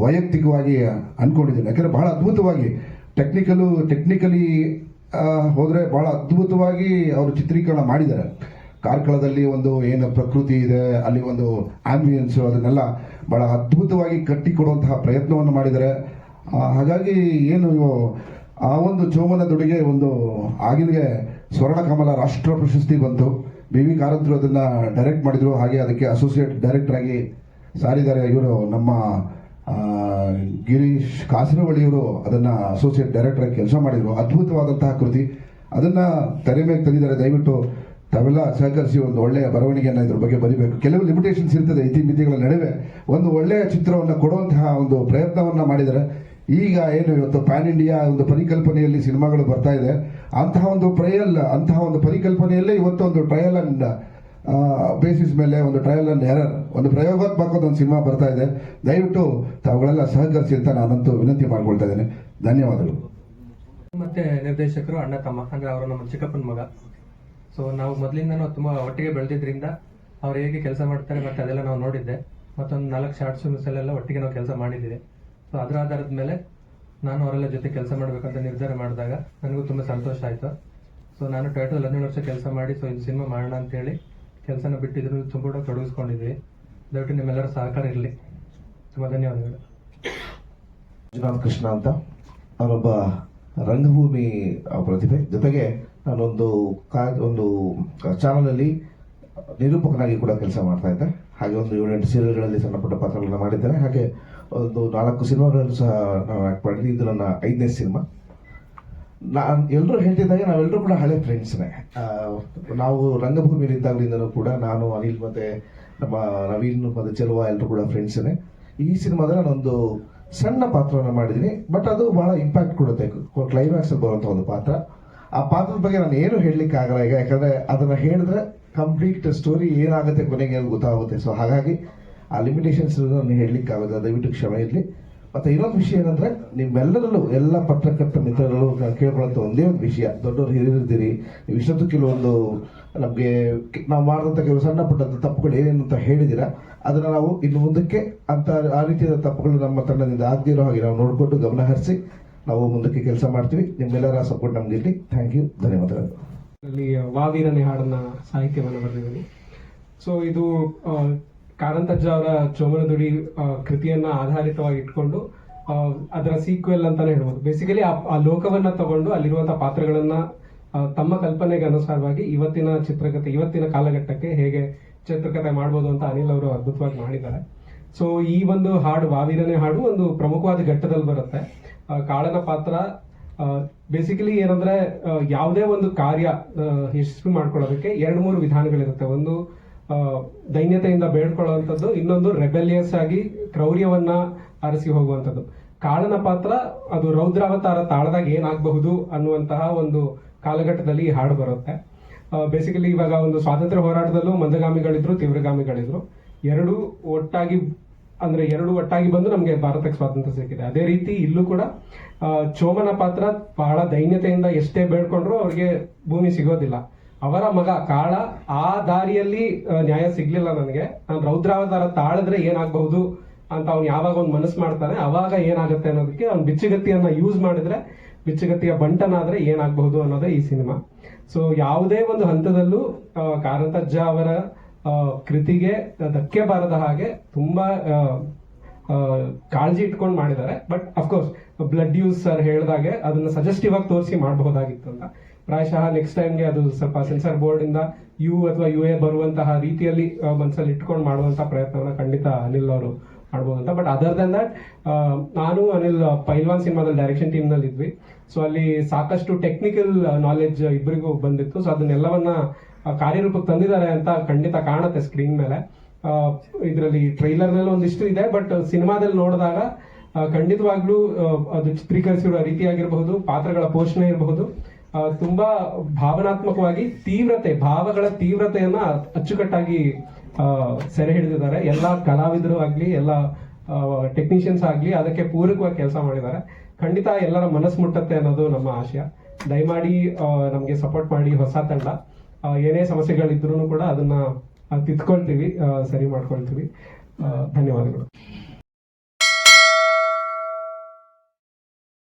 ವೈಯಕ್ತಿಕವಾಗಿ ಅನ್ಕೊಂಡಿದ್ದೇನೆ. ಯಾಕಂದ್ರೆ ಬಹಳ ಅದ್ಭುತವಾಗಿ ಟೆಕ್ನಿಕಲಿ ಹೋದ್ರೆ ಬಹಳ ಅದ್ಭುತವಾಗಿ ಅವರು ಚಿತ್ರೀಕರಣ ಮಾಡಿದ್ದಾರೆ. ಕಾರ್ಕಳದಲ್ಲಿ ಒಂದು ಏನು ಪ್ರಕೃತಿ ಇದೆ, ಅಲ್ಲಿ ಒಂದು ಆಂಬಿಯನ್ಸ್, ಅದನ್ನೆಲ್ಲ ಬಹಳ ಅದ್ಭುತವಾಗಿ ಕಟ್ಟಿಕೊಡುವಂತಹ ಪ್ರಯತ್ನವನ್ನು ಮಾಡಿದ್ದಾರೆ. ಹಾಗಾಗಿ ಏನು ಆ ಒಂದು ಚೋಮನ ದುಡಿಗೆ ಒಂದು ಆಗಿನಿಗೆ ಸ್ವರ್ಣಕಮಲ ರಾಷ್ಟ್ರ ಪ್ರಶಸ್ತಿ ಬಂತು. BV ಕಾರಂತರು ಅದನ್ನ ಡೈರೆಕ್ಟ್ ಮಾಡಿದ್ರು. ಹಾಗೆ ಅದಕ್ಕೆ ಅಸೋಸಿಯೇಟ್ ಡೈರೆಕ್ಟರ್ ಆಗಿ ಸಾರಿದ್ದಾರೆ ಇವರು ನಮ್ಮ ಗಿರೀಶ್ ಕಾಸರವಳ್ಳಿಯವರು ಅದನ್ನ ಅಸೋಸಿಯೇಟ್ ಡೈರೆಕ್ಟರ್ ಆಗಿ ಕೆಲಸ ಮಾಡಿದ್ರು. ಅದ್ಭುತವಾದಂತಹ ಕೃತಿ, ಅದನ್ನ ತೆರೆ ಮೇಲೆ ತಂದಿದ್ದಾರೆ. ದಯವಿಟ್ಟು ತಾವೆಲ್ಲ ಸಹಕರಿಸಿ ಒಂದು ಒಳ್ಳೆಯ ಬರವಣಿಗೆಯನ್ನು ಇದ್ರ ಬಗ್ಗೆ ಬರೀಬೇಕು. ಕೆಲವು ಲಿಮಿಟೇಷನ್ಸ್ ಇರ್ತದೆ ಇತಿಮಿತಿಗಳ ನಡುವೆ, ಒಂದು ಒಳ್ಳೆಯ ಚಿತ್ರವನ್ನು ಕೊಡುವಂತಹ ಒಂದು ಪ್ರಯತ್ನವನ್ನ ಮಾಡಿದರೆ. ಈಗ ಏನು ಇವತ್ತು ಪ್ಯಾನ್ ಇಂಡಿಯಾ ಒಂದು ಪರಿಕಲ್ಪನೆಯಲ್ಲಿ ಸಿನಿಮಾಗಳು ಬರ್ತಾ ಇದೆ, ಅಂತಹ ಒಂದು ಪರಿಕಲ್ಪನೆಯಲ್ಲೇ ಇವತ್ತು ಒಂದು ಟ್ರಯಲ್ ಅಂಡ್ ಬೇಸಿಸ್ ಮೇಲೆ ಒಂದು ಟ್ರಯಲ್ ಅಂಡ್ ಎರರ್, ಒಂದು ಪ್ರಯೋಗಾತ್ಮಕವಾದ ಒಂದು ಸಿನಿಮಾ ಬರ್ತಾ ಇದೆ. ದಯವಿಟ್ಟು ತಾವುಗಳೆಲ್ಲ ಸಹಕರಿಸಿ ಅಂತ ನಾನಂತೂ ವಿನಂತಿ ಮಾಡ್ಕೊಳ್ತಾ ಇದ್ದೇನೆ. ಧನ್ಯವಾದಗಳು. ಮತ್ತೆ ನಿರ್ದೇಶಕರು ಅಣ್ಣ ತಮ್ಮ, ಅಂದ್ರೆ ಅವರು ನಮ್ಮ ಚಿಕ್ಕಪ್ಪನ ಮಗ. ಸೊ ನಾವು ಮೊದಲಿಂದನೂ ತುಂಬ ಒಟ್ಟಿಗೆ ಬೆಳೆದಿದ್ರಿಂದ ಅವ್ರು ಹೇಗೆ ಕೆಲಸ ಮಾಡ್ತಾರೆ ಮತ್ತೆ ಅದೆಲ್ಲ ನಾವು ನೋಡಿದ್ದೆ. ಮತ್ತೊಂದು 4 ಶಾರ್ಟ್ ಫಿಲ್ಮ್ಸಲ್ಲೆಲ್ಲ ಒಟ್ಟಿಗೆ ನಾವು ಕೆಲಸ ಮಾಡಿದ್ದೀವಿ. ಸೊ ಅದರ ಆಧಾರದ ಮೇಲೆ ನಾನು ಅವರೆಲ್ಲ ಜೊತೆ ಕೆಲಸ ಮಾಡಬೇಕಂತ ನಿರ್ಧಾರ ಮಾಡಿದಾಗ ನನಗೂ ತುಂಬ ಸಂತೋಷ ಆಯಿತು. ಸೊ ನಾನು ಟೋಟಲ್ 17 ವರ್ಷ ಕೆಲಸ ಮಾಡಿ ಸೊ ಇದು ಸಿನಿಮಾ ಮಾಡೋಣ ಅಂತೇಳಿ ಕೆಲಸನ ಬಿಟ್ಟಿದ್ರು ತುಂಬ ಕೂಡ ತೊಡಗಿಸ್ಕೊಂಡಿದ್ವಿ. ದಯವಿಟ್ಟು ನಿಮ್ಮೆಲ್ಲರ ಸಹಕಾರ ಇರಲಿ. ತುಂಬ ಧನ್ಯವಾದಗಳು. ಮಂಜುನಾಥ್ ಕೃಷ್ಣ ಅಂತ, ಅವರೊಬ್ಬ ರಂಗಭೂಮಿ ಪ್ರತಿಭೆ. ಜೊತೆಗೆ ನಾನೊಂದು ಒಂದು ಚಾನಲಲ್ಲಿ ನಿರೂಪಕನಾಗಿ ಕೂಡ ಕೆಲಸ ಮಾಡ್ತಾ ಇದ್ದೆ. ಹಾಗೆ ಒಂದು 7-8 ಸೀರಿಯಲ್ಗಳಲ್ಲಿ ಸಣ್ಣ ಪುಟ್ಟ ಪಾತ್ರಗಳನ್ನ ಮಾಡಿದ್ದೇನೆ. ಹಾಗೆ ಒಂದು 4 ಸಿನಿಮಾಗಳಲ್ಲೂ ಸಹ ನಾನು ಆ್ಯಕ್ಟ್ ಮಾಡಿದ್ದೀನಿ. ಇದು ನನ್ನ 5ನೇ ಸಿನಿಮಾ. ಎಲ್ಲರೂ ಹೇಳ್ತಿದ್ದಾಗ ನಾವೆಲ್ಲರೂ ಕೂಡ ಹಳೆ ಫ್ರೆಂಡ್ಸ್ನೇ. ನಾವು ರಂಗಭೂಮಿಯಲ್ಲಿದ್ದಾಗಲಿಂದಲೂ ಕೂಡ ನಾನು, ಅನಿಲ್ ಮತ್ತೆ ನಮ್ಮ ನವೀನ್ ಮತ್ತೆ ಚೆಲುವ ಎಲ್ಲರೂ ಕೂಡ ಫ್ರೆಂಡ್ಸ್ನೇ. ಈ ಸಿನಿಮಾದಲ್ಲಿ ನಾನೊಂದು ಸಣ್ಣ ಪಾತ್ರವನ್ನು ಮಾಡಿದ್ದೀನಿ, ಬಟ್ ಅದು ಬಹಳ ಇಂಪ್ಯಾಕ್ಟ್ ಕೊಡುತ್ತೆ. ಕ್ಲೈಮ್ಯಾಕ್ಸ್ ಬರುವಂಥ ಒಂದು ಪಾತ್ರ. ಆ ಪಾತ್ರದ ಬಗ್ಗೆ ನಾನು ಏನು ಹೇಳಲಿಕ್ಕೆ ಆಗಲ್ಲ ಈಗ, ಯಾಕಂದ್ರೆ ಅದನ್ನ ಹೇಳಿದ್ರೆ ಕಂಪ್ಲೀಟ್ ಸ್ಟೋರಿ ಏನಾಗುತ್ತೆ ಕೊನೆಗೆ ಗೊತ್ತಾಗುತ್ತೆ. ಸೊ ಹಾಗಾಗಿ ಆ ಲಿಮಿಟೇಷನ್ಸ್ ನಾನು ಹೇಳಲಿಕ್ಕೆ ಆಗೋದು, ದಯವಿಟ್ಟು ಕ್ಷಮೆ ಇರಲಿ. ಮತ್ತೆ ಇನ್ನೊಂದು ವಿಷಯ ಏನಂದ್ರೆ, ನಿಮ್ಮೆಲ್ಲರಲ್ಲೂ ಎಲ್ಲ ಪತ್ರಕರ್ತ ಮಿತ್ರರಲ್ಲೂ ಕೇಳ್ಕೊಳ್ಳುವಂಥ ಒಂದೇ ಒಂದು ವಿಷಯ, ದೊಡ್ಡವರು ಹಿರಿಯರಿದ್ದೀರಿ, ನೀವು ಇಷ್ಟೊತ್ತು ಕೆಲವೊಂದು ನಮಗೆ ನಾವು ಮಾಡಿದಂಥ ಕೆಲವು ಸಣ್ಣ ಪುಟ್ಟ ತಪ್ಪುಗಳು ಏನೇನು ಅಂತ ಹೇಳಿದ್ದೀರಾ, ಅದನ್ನು ನಾವು ಇನ್ನು ಮುಂದಕ್ಕೆ ಅಂತ ಆ ರೀತಿಯಾದ ತಪ್ಪುಗಳು ನಮ್ಮ ತಂಡದಿಂದ ಆಗದಿರೋ ಹಾಗೆ ನಾವು ನೋಡಿಕೊಂಡು ಗಮನ ಹರಿಸಿ ನಾವು ಮುಂದಕ್ಕೆ ಕೆಲಸ ಮಾಡ್ತೀವಿ. ನಿಮ್ಮೆಲ್ಲರ ಸಪೋರ್ಟ್ ನಮ್ಗೆ ಇರಲಿ. ಥ್ಯಾಂಕ್ ಯು, ಧನ್ಯವಾದಗಳು. ವಾವೀರನೆ ಹಾಡನ್ನ ಸಾಹಿತ್ಯವನ್ನು ಬರೆದಿದ್ದೀನಿ. ಸೊ ಇದು ಕಾರಂತಜ್ಜ ಅವರ ಚೋಮನ ದುಡಿ ಕೃತಿಯನ್ನ ಆಧಾರಿತವಾಗಿ ಇಟ್ಕೊಂಡು ಅದರ ಸೀಕ್ವೆಲ್ ಅಂತಾನೆ ಹೇಳ್ಬೋದು. ಬೇಸಿಕಲಿ ಆ ಲೋಕವನ್ನ ತಗೊಂಡು ಅಲ್ಲಿರುವಂತಹ ಪಾತ್ರಗಳನ್ನ ತಮ್ಮ ಕಲ್ಪನೆಗೆ ಅನುಸಾರವಾಗಿ ಇವತ್ತಿನ ಕಾಲಘಟ್ಟಕ್ಕೆ ಹೇಗೆ ಚಿತ್ರಕಥೆ ಮಾಡ್ಬೋದು ಅಂತ ಅನಿಲ್ ಅವರು ಅದ್ಭುತವಾಗಿ ಮಾಡಿದ್ದಾರೆ. ಸೊ ಈ ಒಂದು ಹಾಡು, ವಾವೀರನೆ ಹಾಡು, ಒಂದು ಪ್ರಮುಖವಾದ ಘಟ್ಟದಲ್ಲಿ ಬರುತ್ತೆ. ಕಾಳನ ಪಾತ್ರ ಬೇಸಿಕಲಿ ಏನಂದ್ರೆ, ಯಾವುದೇ ಒಂದು ಕಾರ್ಯ ಯಶಸ್ವಿ ಮಾಡ್ಕೊಳ್ಳೋದಕ್ಕೆ 2-3 ವಿಧಾನಗಳಿರುತ್ತೆ. ಒಂದು ದೈನ್ಯತೆಯಿಂದ ಬೇಡ್ಕೊಳ್ಳುವಂಥದ್ದು, ಇನ್ನೊಂದು ರೆಬೆಲಿಯಸ್ ಆಗಿ ಕ್ರೌರ್ಯವನ್ನ ಅರಸಿ ಹೋಗುವಂಥದ್ದು. ಕಾಳನ ಪಾತ್ರ ಅದು ರೌದ್ರಾವತಾರ ತಾಳದಾಗ ಏನಾಗಬಹುದು ಅನ್ನುವಂತಹ ಒಂದು ಕಾಲಘಟ್ಟದಲ್ಲಿ ಈ ಹಾಡು ಬರುತ್ತೆ. ಬೇಸಿಕಲಿ ಇವಾಗ ಒಂದು ಸ್ವಾತಂತ್ರ್ಯ ಹೋರಾಟದಲ್ಲೂ ಮಂದಗಾಮಿಗಳಿದ್ರು, ತೀವ್ರಗಾಮಿಗಳಿದ್ರು. ಎರಡು ಒಟ್ಟಾಗಿ ಬಂದು ನಮಗೆ ಭಾರತಕ್ಕೆ ಸ್ವಾತಂತ್ರ್ಯ ಸಿಕ್ಕಿದೆ. ಅದೇ ರೀತಿ ಇಲ್ಲೂ ಕೂಡ ಚೋಮನ ಪಾತ್ರ ಬಹಳ ದೈನ್ಯತೆಯಿಂದ ಎಷ್ಟೇ ಬೇಡ್ಕೊಂಡ್ರು ಅವ್ರಿಗೆ ಭೂಮಿ ಸಿಗೋದಿಲ್ಲ. ಅವರ ಮಗ ಕಾಳ ಆ ದಾರಿಯಲ್ಲಿ ನ್ಯಾಯ ಸಿಗ್ಲಿಲ್ಲ ನನಗೆ, ನಾನು ರೌದ್ರಾವತಾರ ತಾಳಿದ್ರೆ ಏನಾಗಬಹುದು ಅಂತ ಅವ್ನು ಯಾವಾಗ ಒಂದು ಮನಸ್ಸು ಮಾಡ್ತಾನೆ ಅವಾಗ ಏನಾಗುತ್ತೆ ಅನ್ನೋದಕ್ಕೆ ಅವ್ನು ಬಿಚ್ಚುಗತ್ತಿಯನ್ನ ಯೂಸ್ ಮಾಡಿದ್ರೆ ಬಿಚ್ಚುಗತ್ತಿಯ ಬಂಟನಾದ್ರೆ ಏನಾಗಬಹುದು ಅನ್ನೋದೇ ಈ ಸಿನಿಮಾ. ಸೊ ಯಾವುದೇ ಒಂದು ಹಂತದಲ್ಲೂ ಕಾರಂತಜ್ಜ ಅವರ ಕೃತಿಗೆ ಧಕ್ಕೆ ಬಾರದ ಹಾಗೆ ತುಂಬಾ ಕಾಳಜಿ ಇಟ್ಕೊಂಡು ಮಾಡಿದ್ದಾರೆ. But of course blood use sir ಹೇಳಿದಾಗೆ ಅದನ್ನ ಸಜೆಸ್ಟಿವ್ ಆಗಿ ತೋರಿಸಿ ಮಾಡಬಹುದಾಗಿತ್ತು ಅಂತ. ಪ್ರಾಯಶಃ ನೆಕ್ಸ್ಟ್ ಟೈಮ್ಗೆ ಅದು ಸ್ವಲ್ಪ ಸೆನ್ಸರ್ ಬೋರ್ಡ್ ಇಂದ ಯು ಅಥವಾ ಯು ಎ ಬರುವಂತಹ ರೀತಿಯಲ್ಲಿ ಮನಸ್ಸಲ್ಲಿ ಇಟ್ಕೊಂಡು ಮಾಡುವಂತಹ ಪ್ರಯತ್ನವನ್ನ ಖಂಡಿತ ಅನಿಲ್ ಅವರು ಮಾಡ್ಬೋದು ಅಂತ. ಬಟ್ ಅದರ್ ದನ್ ದಟ್ ನಾನು ಅನಿಲ್ ಪೈಲ್ವಾನ್ ಸಿನಿಮಾದಲ್ಲಿ ಡೈರೆಕ್ಷನ್ ಟೀಮ್ ನಲ್ಲಿ ಇದ್ವಿ. ಸೊ ಅಲ್ಲಿ ಸಾಕಷ್ಟು ಟೆಕ್ನಿಕಲ್ ನಾಲೆಡ್ಜ್ ಇಬ್ಬರಿಗೂ ಬಂದಿತ್ತು. ಸೊ ಅದನ್ನೆಲ್ಲವನ್ನ ಕಾರ್ಯರೂಪಕ್ಕೆ ತಂದಿದ್ದಾರೆ ಅಂತ ಖಂಡಿತ ಕಾಣುತ್ತೆ ಸ್ಕ್ರೀನ್ ಮೇಲೆ. ಇದರಲ್ಲಿ ಟ್ರೈಲರ್ ನಲ್ಲಿ ಒಂದಿಷ್ಟು ಇದೆ, ಬಟ್ ಸಿನಿಮಾದಲ್ಲಿ ನೋಡಿದಾಗ ಖಂಡಿತವಾಗ್ಲೂ ಅದು ಚಿತ್ರೀಕರಿಸಿರುವ ರೀತಿಯಾಗಿರಬಹುದು, ಪಾತ್ರಗಳ ಪೋಷಣೆ ಇರಬಹುದು, ತುಂಬಾ ಭಾವನಾತ್ಮಕವಾಗಿ ಭಾವಗಳ ತೀವ್ರತೆಯನ್ನ ಅಚ್ಚುಕಟ್ಟಾಗಿ ಸೆರೆ ಹಿಡಿದಿದ್ದಾರೆ. ಎಲ್ಲ ಕಲಾವಿದರು ಆಗ್ಲಿ, ಎಲ್ಲ ಟೆಕ್ನಿಷಿಯನ್ಸ್ ಆಗ್ಲಿ ಅದಕ್ಕೆ ಪೂರಕವಾಗಿ ಕೆಲಸ ಮಾಡಿದ್ದಾರೆ. ಖಂಡಿತ ಎಲ್ಲರ ಮನಸ್ಸು ಮುಟ್ಟತ್ತೆ ಅನ್ನೋದು ನಮ್ಮ ಆಶಯ. ದಯಮಾಡಿ ನಮಗೆ ಸಪೋರ್ಟ್ ಮಾಡಿ. ಹೊಸ ತಂಡ ಏನೇ ಸಮಸ್ಯೆಗಳಿದ್ರು ಕೂಡ ಅದನ್ನ ತಿದ್ಕೊಳ್ತೀವಿ, ಸರಿ ಮಾಡ್ಕೊಳ್ತೀವಿ. ಧನ್ಯವಾದಗಳು.